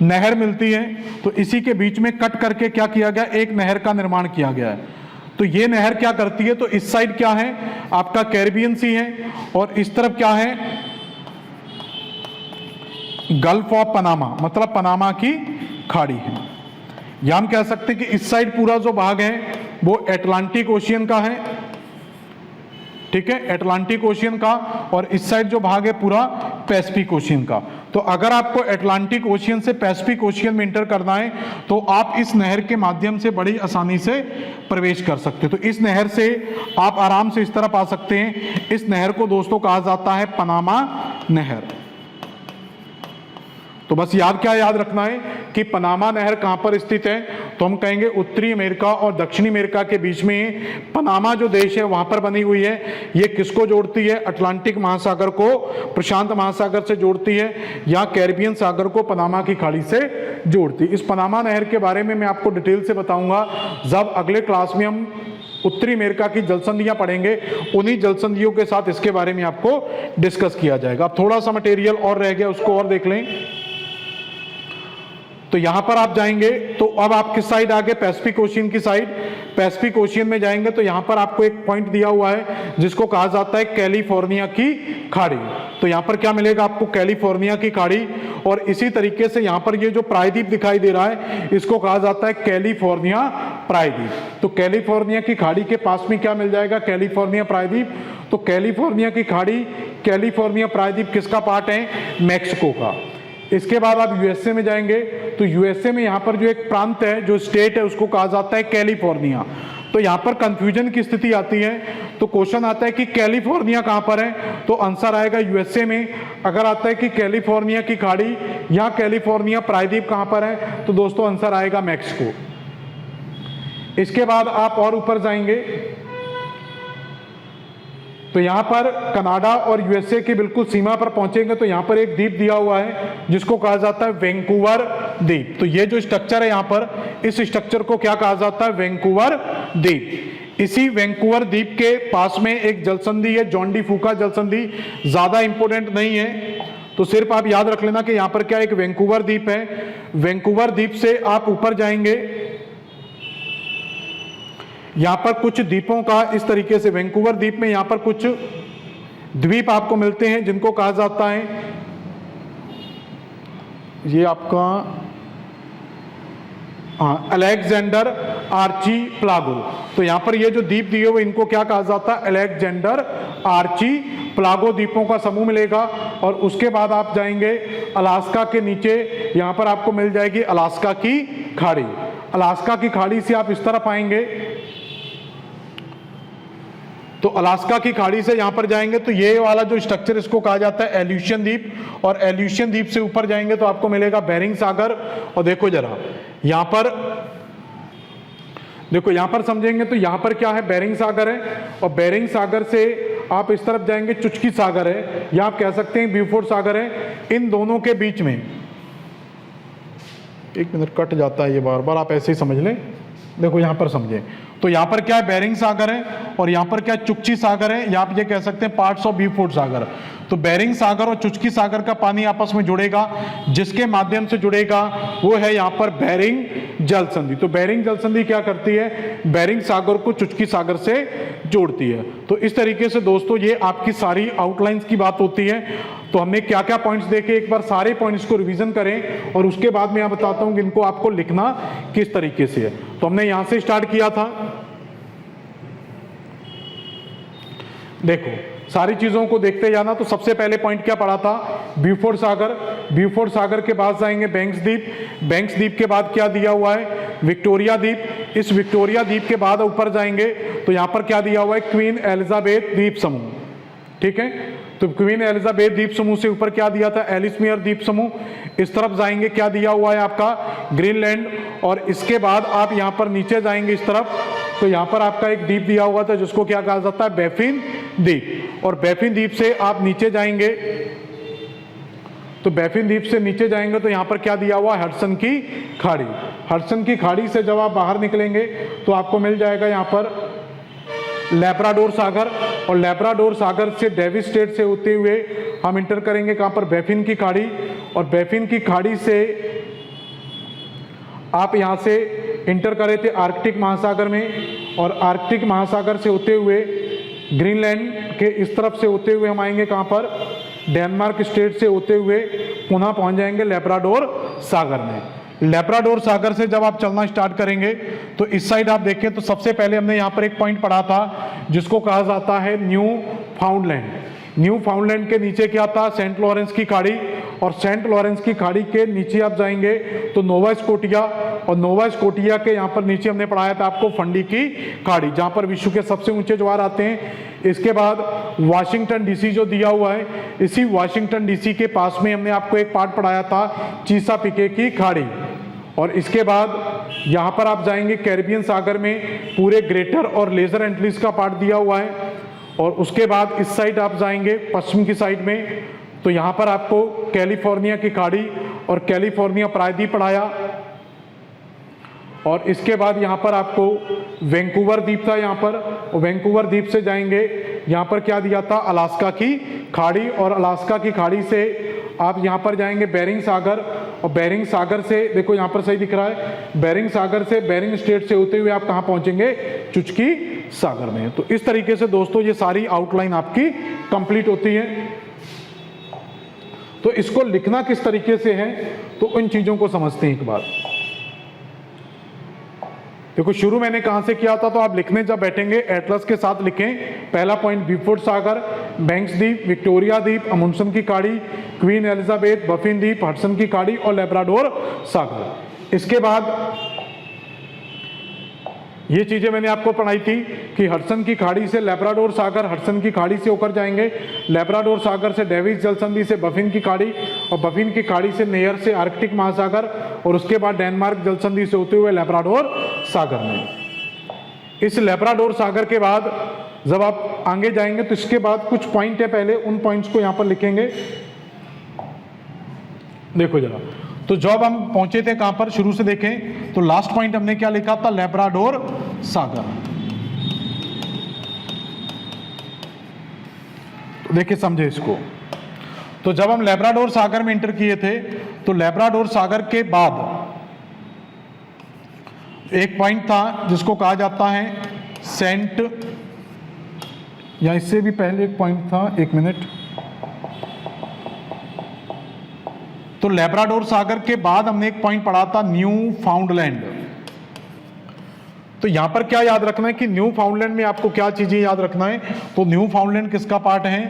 नहर मिलती है। तो इसी के बीच में कट करके क्या किया गया, एक नहर का निर्माण किया गया है। तो ये नहर क्या करती है, तो इस साइड क्या है आपका कैरिबियन सी है, और इस तरफ क्या है गल्फ ऑफ पनामा, मतलब पनामा की खाड़ी है। या हम कह सकते हैं कि इस साइड पूरा जो भाग है वो अटलांटिक ओशियन का है, ठीक है, अटलांटिक ओशियन का, और इस साइड जो भाग है पूरा पैसिफिक ओशियन का। तो अगर आपको अटलांटिक ओशियन से पैसिफिक ओशियन में इंटर करना है तो आप इस नहर के माध्यम से बड़ी आसानी से प्रवेश कर सकते हैं। तो इस नहर से आप आराम से इस तरफ आ सकते हैं। इस नहर को दोस्तों कहा जाता है पनामा नहर। तो बस क्या याद रखना है कि पनामा नहर कहां पर स्थित है, तो हम कहेंगे उत्तरी अमेरिका और दक्षिणी अमेरिका के बीच में पनामा जो देश है वहां पर बनी हुई है। ये किसको जोड़ती है, अटलांटिक महासागर को प्रशांत महासागर से जोड़ती है, या कैरिबियन सागर को पनामा की खाड़ी से जोड़ती है। इस पनामा नहर के बारे में मैं आपको डिटेल से बताऊंगा जब अगले क्लास में हम उत्तरी अमेरिका की जलसंधियां पढ़ेंगे। उन्हीं जलसंधियों के साथ इसके बारे में आपको डिस्कस किया जाएगा। अब थोड़ा सा मटेरियल और रह गया, उसको और देख लें। तो यहां पर आप जाएंगे तो अब आप किस साइड आ गए, पैसिफिक ओशियन की साइड। पैसिफिक ओशियन में जाएंगे तो यहां पर आपको एक पॉइंट दिया हुआ है जिसको कहा जाता है कैलिफोर्निया की खाड़ी। तो यहां पर क्या मिलेगा आपको, कैलिफोर्निया की खाड़ी। और इसी तरीके से यहां पर ये जो प्रायद्वीप दिखाई दे रहा है इसको कहा जाता है कैलिफोर्निया प्रायद्वीप। तो कैलिफोर्निया की खाड़ी के पास में क्या मिल जाएगा, कैलिफोर्निया प्रायद्वीप। तो कैलिफोर्निया की खाड़ी, कैलिफोर्निया प्रायद्वीप किसका पार्ट है, मैक्सिको का। इसके बाद आप यूएसए में जाएंगे तो यूएसए में यहां पर जो एक प्रांत है, जो स्टेट है, उसको कहा जाता है कैलिफोर्निया। तो यहां पर कंफ्यूजन की स्थिति आती है। तो क्वेश्चन आता है कि कैलिफोर्निया कहां पर है, तो आंसर आएगा यूएसए में। अगर आता है कि कैलिफोर्निया की खाड़ी या कैलिफोर्निया प्रायद्वीप कहां पर है, तो दोस्तों आंसर आएगा मैक्सिको। इसके बाद आप और ऊपर जाएंगे तो यहाँ पर कनाडा और यूएसए की बिल्कुल सीमा पर पहुंचेंगे तो यहाँ पर एक द्वीप दिया हुआ है जिसको कहा जाता है वैंकूवर द्वीप। तो ये जो स्ट्रक्चर है यहाँ पर, इस स्ट्रक्चर को क्या कहा जाता है? वैंकूवर द्वीप। इसी वैंकूवर द्वीप के पास में एक जलसंधि है, जॉन डी फूका जलसंधि, ज्यादा इंपोर्टेंट नहीं है, तो सिर्फ आप याद रख लेना कि यहाँ पर क्या एक वैंकूवर द्वीप है। वैंकूवर द्वीप से आप ऊपर जाएंगे, यहां पर कुछ द्वीपों का इस तरीके से, वैंकूवर द्वीप में यहां पर कुछ द्वीप आपको मिलते हैं जिनको कहा जाता है, ये आपका अलेक्जेंडर आर्ची प्लागो। तो यहां पर ये जो द्वीप दिए हुए इनको क्या कहा जाता है? अलेक्जेंडर आर्ची प्लागो द्वीपों का समूह मिलेगा। और उसके बाद आप जाएंगे अलास्का के नीचे, यहां पर आपको मिल जाएगी अलास्का की खाड़ी। अलास्का की खाड़ी से आप इस तरफ आएंगे तो अलास्का की खाड़ी से यहां पर जाएंगे तो ये वाला जो स्ट्रक्चर इसको कहा जाता है एल्यूशियन द्वीप। और एल्यूशियन द्वीप से ऊपर जाएंगे तो आपको मिलेगा बेरिंग सागर। और देखो जरा यहां पर देखो, यहां पर समझेंगे तो यहां पर क्या है? बेरिंग सागर है। और बेरिंग सागर से आप इस तरफ जाएंगे, चुचकी सागर है, या आप कह सकते हैं ब्यूफोर्ड सागर है। इन दोनों के बीच में, एक मिनट कट जाता है ये बार बार, आप ऐसे ही समझ लें। देखो यहां पर समझें तो यहां पर क्या है? बेरिंग सागर है। और यहां पर क्या? चुचकी सागर है, या आप ये कह सकते हैं पार्ट्स ऑफ ब्यूफोर्ड सागर। तो बेरिंग सागर और चुचकी सागर का पानी आपस में जुड़ेगा, जिसके माध्यम से जुड़ेगा वो है यहां पर बेरिंग जलसंधि। तो बेरिंग जलसंधि क्या करती है? बेरिंग सागर को चुचकी सागर से जोड़ती है। तो इस तरीके से दोस्तों ये आपकी सारी आउटलाइंस की बात होती है। तो हमने क्या क्या पॉइंट्स देखे, एक बार सारे पॉइंट्स को रिवीजन करें और उसके बाद मैं बताता हूं कि इनको आपको लिखना किस तरीके से है। तो हमने यहां से स्टार्ट किया था, देखो सारी चीजों को देखते जाना। तो सबसे पहले पॉइंट क्या पढ़ा था? ब्यूफोर्ड सागर। ब्यूफोर्ड सागर के बाद जाएंगे बैंक्स द्वीप। बैंक्स द्वीप के बाद क्या दिया हुआ है? विक्टोरिया द्वीप। इस विक्टोरिया द्वीप के बाद ऊपर जाएंगे तो यहां पर क्या दिया हुआ है? क्वीन एलिजाबेथ द्वीप समूह। ठीक है, तो क्वीन एलिजाबेथ द्वीप समूह से ऊपर क्या दिया था? एलिसमेयर द्वीप समूह। इस तरफ जाएंगे, क्या दिया हुआ है आपका? ग्रीनलैंड। और इसके बाद आप यहां पर नीचे जाएंगे इस तरफ तो यहां पर आपका एक द्वीप दिया हुआ था जिसको क्या कहा जाता है? बैफिन द्वीप। और बैफिन द्वीप से आप नीचे जाएंगे तो बैफिन द्वीप से नीचे जाएंगे तो यहां पर क्या दिया हुआ है? हडसन की खाड़ी। हडसन की खाड़ी से जब आप बाहर निकलेंगे तो आपको मिल जाएगा यहां पर लैब्राडोर सागर। और लैब्राडोर सागर से डेविस स्टेट से होते हुए हम इंटर करेंगे कहां पर? बैफिन की खाड़ी। और बैफिन की खाड़ी से आप यहां से इंटर करे थे आर्कटिक महासागर में। और आर्कटिक महासागर से होते हुए ग्रीनलैंड के इस तरफ से होते हुए हम आएंगे कहां पर? डेनमार्क स्टेट से होते हुए पुनः पहुंच जाएंगे लैब्राडोर सागर में। लैब्राडोर सागर से जब आप चलना स्टार्ट करेंगे तो इस साइड आप देखें तो सबसे पहले हमने यहां पर एक पॉइंट पढ़ा था जिसको कहा जाता है न्यू फाउंडलैंड। न्यू फाउंडलैंड के नीचे क्या था? सेंट लॉरेंस की खाड़ी। और सेंट लॉरेंस की खाड़ी के नीचे आप जाएंगे तो नोवा स्कोटिया। और नोवा स्कोटिया के यहाँ पर नीचे हमने पढ़ाया था आपको फंडी की खाड़ी, जहां पर विश्व के सबसे ऊंचे ज्वार आते हैं। इसके बाद वाशिंगटन डीसी जो दिया हुआ है, इसी वाशिंगटन डीसी के पास में हमने आपको एक पार्ट पढ़ाया था चीसा पिके की खाड़ी। और इसके बाद यहां पर आप जाएंगे कैरिबियन सागर में, पूरे ग्रेटर और लेजर एंटिल्स का पार्ट दिया हुआ है। और उसके बाद इस साइड आप जाएंगे पश्चिम की साइड में तो यहां पर आपको कैलिफोर्निया की खाड़ी और कैलिफोर्निया प्रायद्वीप पढ़ाया। और इसके बाद यहां पर आपको वैंकूवर द्वीप था यहां पर, और वैंकूवर द्वीप से जाएंगे यहां पर क्या दिया था? अलास्का की खाड़ी। और अलास्का की खाड़ी से आप यहां पर जाएंगे बेरिंग सागर। और बेरिंग सागर से देखो यहां पर सही दिख रहा है, बेरिंग सागर से बेरिंग स्टेट से होते हुए आप कहां पहुंचेंगे? चुचकी सागर में। तो इस तरीके से दोस्तों ये सारी आउटलाइन आपकी कंप्लीट होती है। तो इसको लिखना किस तरीके से है तो इन चीजों को समझते हैं एक बार। देखो शुरू मैंने कहां से किया था, तो आप लिखने जब बैठेंगे एटलस के साथ लिखें। पहला पॉइंट ब्यूफोर्ड सागर, बैंक्स द्वीप, विक्टोरिया द्वीप, अमुंडसन की खाड़ी, क्वीन एलिजाबेथ, बफिन द्वीप, हडसन की खाड़ी और लैब्राडोर सागर। इसके बाद ये चीजें मैंने आपको पढ़ाई थी कि हडसन की खाड़ी से लैब्राडोर सागर, हडसन की खाड़ी से होकर जाएंगे, लैब्राडोर सागर से डेविस जलसंधि से बफिन की खाड़ी, और बफिन की खाड़ी से नेयर से आर्कटिक महासागर, और उसके बाद डेनमार्क जलसंधि से होते हुए लैब्राडोर सागर में। इस लैब्राडोर सागर के बाद जब आप आगे जाएंगे तो इसके बाद कुछ पॉइंट है, पहले उन पॉइंट्स को यहां पर लिखेंगे। देखो जरा, तो जब हम पहुंचे थे कहां पर, शुरू से देखें तो लास्ट पॉइंट हमने क्या लिखा था, लैब्राडोर सागर। तो देखिए समझे इसको, तो जब हम लैब्राडोर सागर में इंटर किए थे तो लैब्राडोर सागर के बाद एक पॉइंट था जिसको कहा जाता है सेंट, या इससे भी पहले एक पॉइंट था, एक मिनट, तो लैब्राडोर सागर के बाद हमने एक पॉइंट पढ़ा था न्यू फाउंडलैंड। तो यहां पर क्या याद रखना है कि न्यू फाउंडलैंड में आपको क्या चीजें याद रखना है, तो न्यू फाउंडलैंड किसका पार्ट है,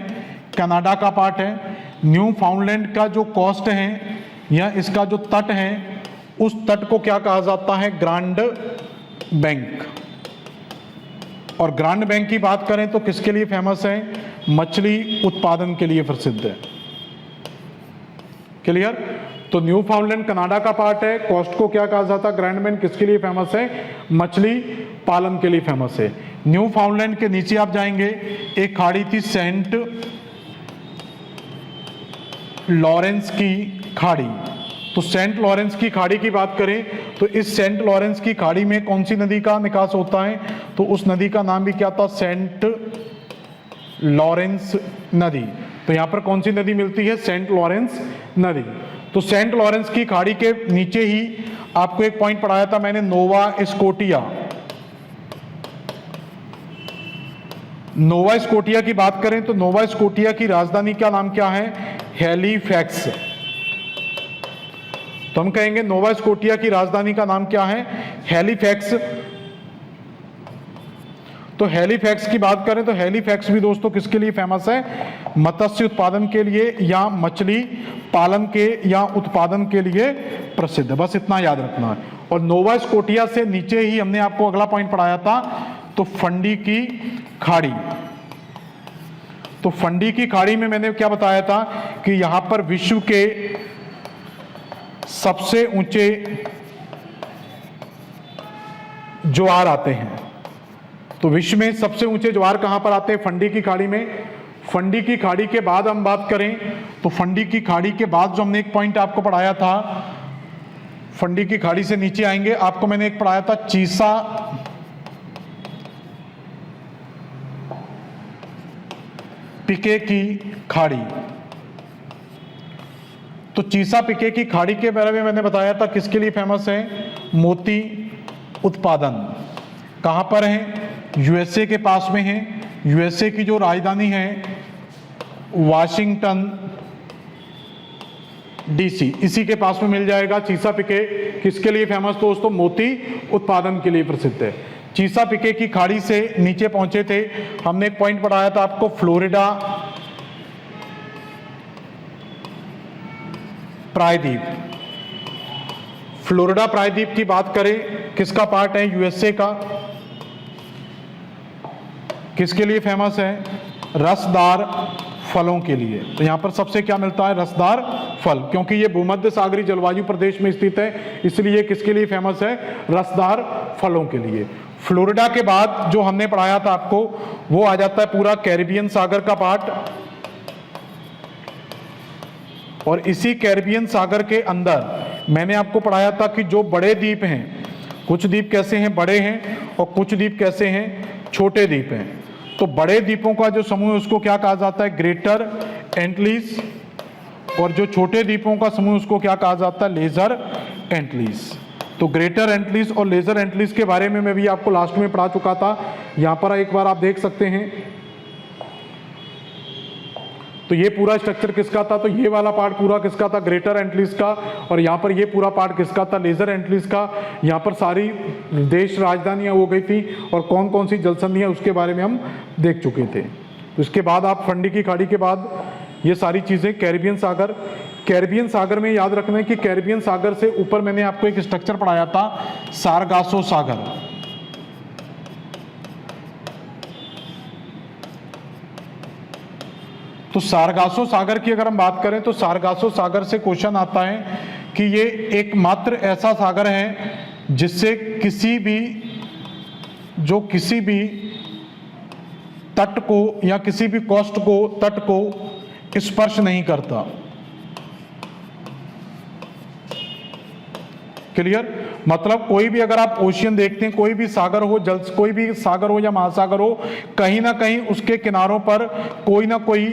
कनाडा का पार्ट है। न्यू फाउंडलैंड का जो कोस्ट है या इसका जो तट है, उस तट को क्या कहा जाता है, ग्रांड बैंक। और ग्रांड बैंक की बात करें तो किसके लिए फेमस है, मछली उत्पादन के लिए प्रसिद्ध है। क्लियर? तो न्यू फाउंडलैंड कनाडा का पार्ट है, कोस्ट को क्या कहा जाता है, ग्रैंड बैंक, किसके लिए फेमस है, मछली पालन के लिए फेमस है। न्यू फाउंडलैंड के नीचे आप जाएंगे, एक खाड़ी थी सेंट लॉरेंस की खाड़ी। तो सेंट लॉरेंस की खाड़ी की बात करें तो इस सेंट लॉरेंस की खाड़ी में कौन सी नदी का निकास होता है, तो उस नदी का नाम भी क्या था, सेंट लॉरेंस नदी। तो यहां पर कौन सी नदी मिलती है, सेंट लॉरेंस नदी। तो सेंट लॉरेंस की खाड़ी के नीचे ही आपको एक पॉइंट पढ़ाया था मैंने, नोवा स्कोटिया। नोवा स्कोटिया की बात करें तो नोवा स्कोटिया की राजधानी का नाम क्या है, हैलीफैक्स। तो हम कहेंगे नोवा स्कोटिया की राजधानी का नाम क्या है, हैलीफैक्स। तो हैलीफैक्स की बात करें तो हैलीफैक्स भी दोस्तों किसके लिए फेमस है, मत्स्य उत्पादन के लिए या मछली पालन के या उत्पादन के लिए प्रसिद्ध है। बस इतना याद रखना है। और नोवा स्कोटिया से नीचे ही हमने आपको अगला पॉइंट पढ़ाया था, तो फंडी की खाड़ी। तो फंडी की खाड़ी में मैंने क्या बताया था कि यहां पर विश्व के सबसे ऊंचे ज्वार आते हैं। तो विश्व में सबसे ऊंचे ज्वार कहां पर आते हैं, फंडी की खाड़ी में। फंडी की खाड़ी के बाद हम बात करें तो फंडी की खाड़ी के बाद जो हमने एक पॉइंट आपको पढ़ाया था, फंडी की खाड़ी से नीचे आएंगे, आपको मैंने एक पढ़ाया था चीसा पिके की खाड़ी। तो चीसा पिके की खाड़ी के बारे में मैंने बताया था किसके लिए फेमस है, मोती उत्पादन। कहां पर है, यूएसए के पास में है। यूएसए की जो राजधानी है वाशिंगटन डीसी, इसी के पास में मिल जाएगा। चीसा पिके किसके लिए फेमस दोस्तों, मोती उत्पादन के लिए प्रसिद्ध है। चीसा पिके की खाड़ी से नीचे पहुंचे थे, हमने एक पॉइंट पढ़ाया था आपको, फ्लोरिडा प्रायद्वीप। फ्लोरिडा प्रायद्वीप की बात करें किसका पार्ट है, यूएसए का। किसके लिए फेमस है, रसदार फलों के लिए। तो यहां पर सबसे क्या मिलता है, रसदार फल, क्योंकि ये भूमध्य सागरीय जलवायु प्रदेश में स्थित है, इसलिए किसके लिए फेमस है, रसदार फलों के लिए। फ्लोरिडा के बाद जो हमने पढ़ाया था आपको, वो आ जाता है पूरा कैरिबियन सागर का पार्ट। और इसी कैरिबियन सागर के अंदर मैंने आपको पढ़ाया था कि जो बड़े द्वीप हैं, कुछ द्वीप कैसे हैं, बड़े हैं, और कुछ द्वीप कैसे हैं, छोटे द्वीप हैं। तो बड़े द्वीपों का जो समूह है उसको क्या कहा जाता है, ग्रेटर एंटिलीज, और जो छोटे द्वीपों का समूह उसको क्या कहा जाता है, लेजर एंटिलीज। तो ग्रेटर एंटिलीज और लेजर एंटिलीज के बारे में मैं भी आपको लास्ट में पढ़ा चुका था, यहां पर एक बार आप देख सकते हैं। तो ये पूरा स्ट्रक्चर किसका था, तो ये वाला पार्ट पूरा किसका था, ग्रेटर एंटिलीज का, और यहाँ पर ये पूरा पार्ट किसका था, लेजर एंटिलीज का। यहाँ पर सारी देश राजधानियां हो गई थी और कौन कौन सी जलसंधियां उसके बारे में हम देख चुके थे। तो इसके बाद आप फंडी की खाड़ी के बाद ये सारी चीजें, कैरिबियन सागर। कैरिबियन सागर में याद रखना है कि कैरिबियन सागर से ऊपर मैंने आपको एक स्ट्रक्चर पढ़ाया था, सारगासो सागर। तो सारगासो सागर की अगर हम बात करें तो सारगासो सागर से क्वेश्चन आता है कि ये एकमात्र ऐसा सागर है जिससे किसी भी तट को या किसी भी कोस्ट को, तट को स्पर्श नहीं करता। क्लियर? मतलब कोई भी अगर आप ओशियन देखते हैं, कोई भी सागर हो, जल कोई भी सागर हो या महासागर हो, कहीं ना कहीं उसके किनारों पर कोई ना कोई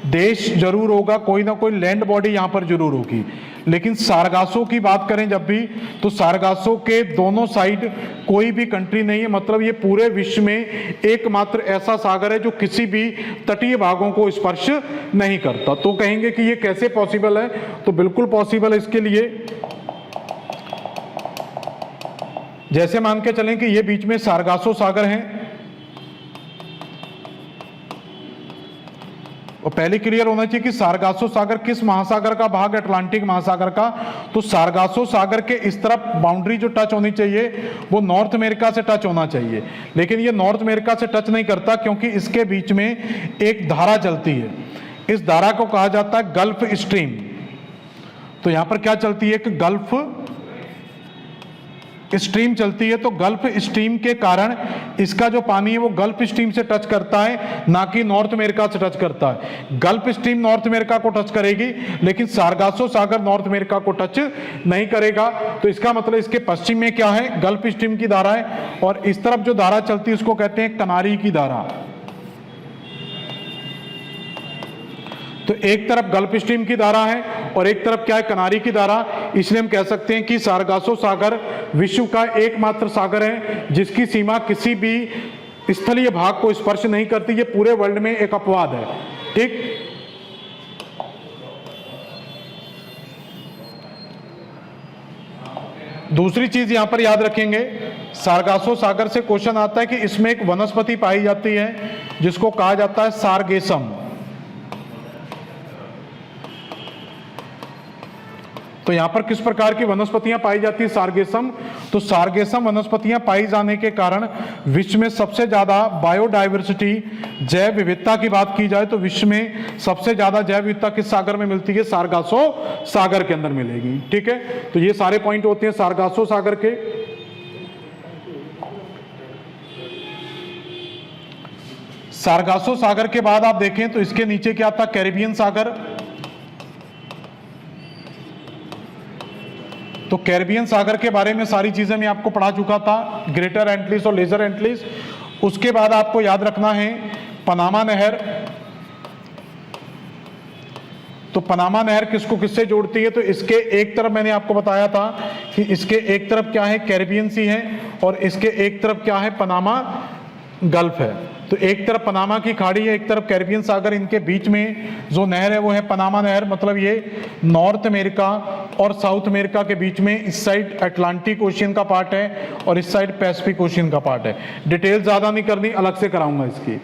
देश जरूर होगा, कोई ना कोई लैंड बॉडी यहां पर जरूर होगी। लेकिन सारगासो की बात करें जब भी, तो सारगासो के दोनों साइड कोई भी कंट्री नहीं है। मतलब ये पूरे विश्व में एकमात्र ऐसा सागर है जो किसी भी तटीय भागों को स्पर्श नहीं करता। तो कहेंगे कि ये कैसे पॉसिबल है? तो बिल्कुल पॉसिबल है। इसके लिए जैसे मान के चलें कि ये बीच में सारगासो सागर है, और पहले क्लियर होना चाहिए कि सारगासो सागर किस महासागर का भाग, अटलांटिक महासागर का। तो सारगासो सागर के इस तरफ बाउंड्री जो टच होनी चाहिए वो नॉर्थ अमेरिका से टच होना चाहिए, लेकिन ये नॉर्थ अमेरिका से टच नहीं करता क्योंकि इसके बीच में एक धारा चलती है। इस धारा को कहा जाता है गल्फ स्ट्रीम। तो यहां पर क्या चलती है कि गल्फ स्ट्रीम चलती है। तो गल्फ स्ट्रीम के कारण इसका जो पानी है वो गल्फ स्ट्रीम से टच करता है, ना कि नॉर्थ अमेरिका से टच करता है। गल्फ स्ट्रीम नॉर्थ अमेरिका को टच करेगी, लेकिन सारगासो सागर नॉर्थ अमेरिका को टच नहीं करेगा। तो इसका मतलब इसके पश्चिम में क्या है? गल्फ स्ट्रीम की धारा है, और इस तरफ जो धारा चलती है उसको कहते हैं कनारी की धारा। तो एक तरफ गल्फ स्ट्रीम की धारा है और एक तरफ क्या है? कनारी की धारा। इसलिए हम कह सकते हैं कि सारगासो सागर विश्व का एकमात्र सागर है जिसकी सीमा किसी भी स्थलीय भाग को स्पर्श नहीं करती। ये पूरे वर्ल्ड में एक अपवाद है। ठीक, दूसरी चीज यहां पर याद रखेंगे, सारगासो सागर से क्वेश्चन आता है कि इसमें एक वनस्पति पाई जाती है जिसको कहा जाता है सारगेसम। तो यहां पर किस प्रकार की वनस्पतियां पाई जाती है? सारगेसम। तो सारगेसम वनस्पतियां पाई जाने के कारण विश्व में सबसे ज्यादा बायोडायवर्सिटी, जैव विविधता की बात की जाए तो विश्व में सबसे ज्यादा जैव विविधता किस सागर में मिलती है? सारगासो सागर के अंदर मिलेगी। ठीक है, तो ये सारे पॉइंट होते हैं सारगासो सागर के। सारगासो सागर के बाद आप देखें तो इसके नीचे क्या था? कैरिबियन सागर। तो कैरिबियन सागर के बारे में सारी चीजें मैं आपको पढ़ा चुका था, ग्रेटर एंटलिस और लेजर एंटलिस। उसके बाद आपको याद रखना है पनामा नहर। तो पनामा नहर किसको किससे जोड़ती है? तो इसके एक तरफ मैंने आपको बताया था कि इसके एक तरफ क्या है? कैरिबियन सी है, और इसके एक तरफ क्या है? पनामा गल्फ है। तो एक तरफ पनामा की खाड़ी है, एक तरफ कैरिबियन सागर। इनके बीच में जो नहर है वो है पनामा नहर। मतलब ये नॉर्थ अमेरिका और साउथ अमेरिका के बीच में, इस साइड अटलांटिक ओशियन का पार्ट है और इस साइड पैसिफिक ओशियन का पार्ट है। डिटेल ज्यादा नहीं करनी, अलग से कराऊंगा इसकी।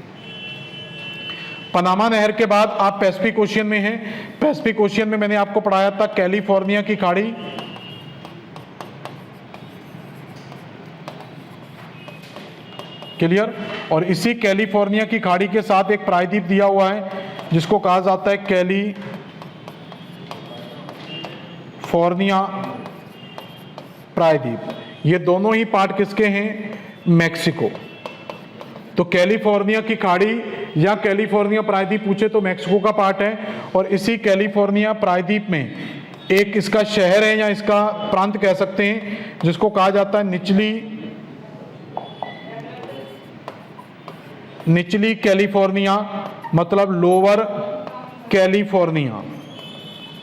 पनामा नहर के बाद आप पैसिफिक ओशियन में हैं। पैसिफिक ओशियन में मैंने आपको पढ़ाया था कैलिफोर्निया की खाड़ी, क्लियर। और इसी कैलिफोर्निया की खाड़ी के साथ एक प्रायद्वीप दिया हुआ है जिसको कहा जाता है कैलिफोर्निया प्रायद्वीप। ये दोनों ही पार्ट किसके हैं? मैक्सिको। तो कैलिफोर्निया की खाड़ी या कैलिफोर्निया प्रायद्वीप पूछे तो मैक्सिको का पार्ट है। और इसी कैलिफोर्निया प्रायद्वीप में एक इसका शहर है या इसका प्रांत कह सकते हैं जिसको कहा जाता है निचली कैलिफोर्निया, मतलब लोअर कैलिफोर्निया।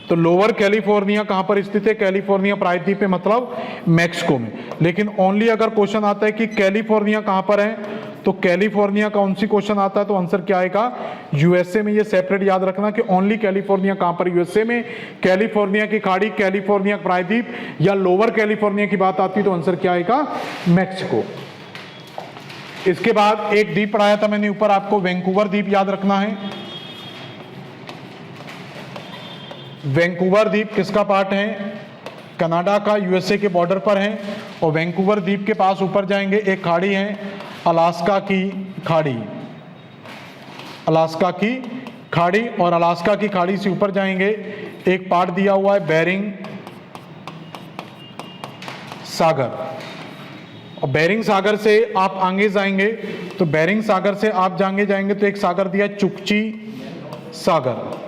तो लोअर कैलिफोर्निया कहां पर स्थित है? कैलिफोर्निया प्रायद्वीप में, मतलब मैक्सिको में। लेकिन ओनली अगर क्वेश्चन आता है कि कैलिफोर्निया कहां पर है, तो कैलिफोर्निया का उनसी क्वेश्चन आता है तो आंसर क्या आएगा? यूएसए में। ये सेपरेट याद रखना कि ओनली कैलिफोर्निया कहां पर? यूएसए में। कैलिफोर्निया की खाड़ी, कैलिफोर्निया प्रायद्वीप या लोअर कैलिफोर्निया की बात आती तो आंसर क्या आएगा? मैक्सिको। इसके बाद एक द्वीप पढ़ाया था मैंने ऊपर आपको, वैंकूवर द्वीप याद रखना है। वैंकूवर द्वीप किसका पार्ट है? कनाडा का, यूएसए के बॉर्डर पर है। और वैंकूवर द्वीप के पास ऊपर जाएंगे एक खाड़ी है, अलास्का की खाड़ी। अलास्का की खाड़ी, और अलास्का की खाड़ी से ऊपर जाएंगे एक पार्ट दिया हुआ है बेरिंग सागर। और बेरिंग सागर से आप आगे जाएंगे तो बेरिंग सागर से आप जाएंगे तो एक सागर दिया चुकची सागर।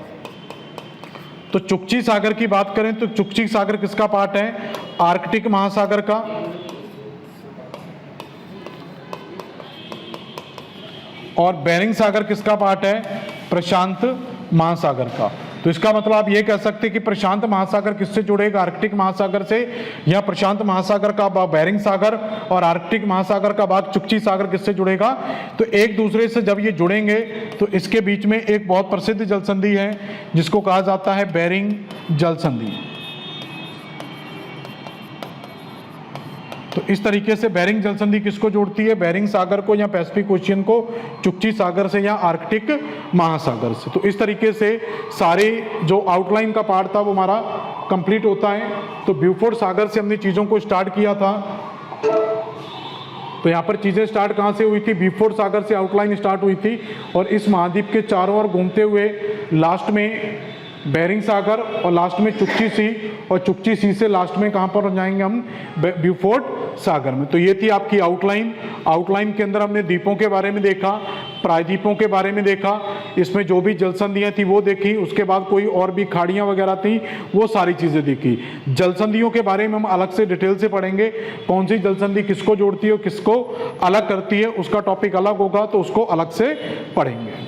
तो चुकची सागर की बात करें तो चुकची सागर किसका पार्ट है? आर्कटिक महासागर का। और बेरिंग सागर किसका पार्ट है? प्रशांत महासागर का। तो इसका मतलब आप ये कह सकते हैं कि प्रशांत महासागर किससे जुड़ेगा? आर्कटिक महासागर से, या प्रशांत महासागर का भाग बेरिंग सागर और आर्कटिक महासागर का भाग चुकची सागर किससे जुड़ेगा? तो एक दूसरे से जब ये जुड़ेंगे तो इसके बीच में एक बहुत प्रसिद्ध जल संधि है जिसको कहा जाता है बेरिंग जल संधि। तो इस तरीके से बेरिंग जल संधि किसको जोड़ती है? बेरिंग सागर को या पैसिफिक ओशियन को चुकची सागर से या आर्कटिक महासागर से। तो इस तरीके से सारे जो आउटलाइन का पार्ट था वो हमारा कंप्लीट होता है। तो ब्यूफोर्ड सागर से हमने चीज़ों को स्टार्ट किया था। तो यहाँ पर चीज़ें स्टार्ट कहाँ से हुई थी? ब्यूफोर्ड सागर से आउटलाइन स्टार्ट हुई थी और इस महाद्वीप के चारों ओर घूमते हुए लास्ट में बेरिंग सागर और लास्ट में चुकची सी, और चुकची सी से लास्ट में कहाँ पर जाएंगे हम? ब्यूफोर्ड सागर में। तो ये थी आपकी आउटलाइन। आउटलाइन के अंदर हमने द्वीपों के बारे में देखा, प्रायद्वीपों के बारे में देखा, इसमें जो भी जल संधियाँ थी वो देखी, उसके बाद कोई और भी खाड़ियाँ वगैरह थी वो सारी चीज़ें देखी। जल संधियों के बारे में हम अलग से डिटेल से पढ़ेंगे, कौन सी जल संधि किसको जोड़ती है और किसको अलग करती है, उसका टॉपिक अलग होगा तो उसको अलग से पढ़ेंगे।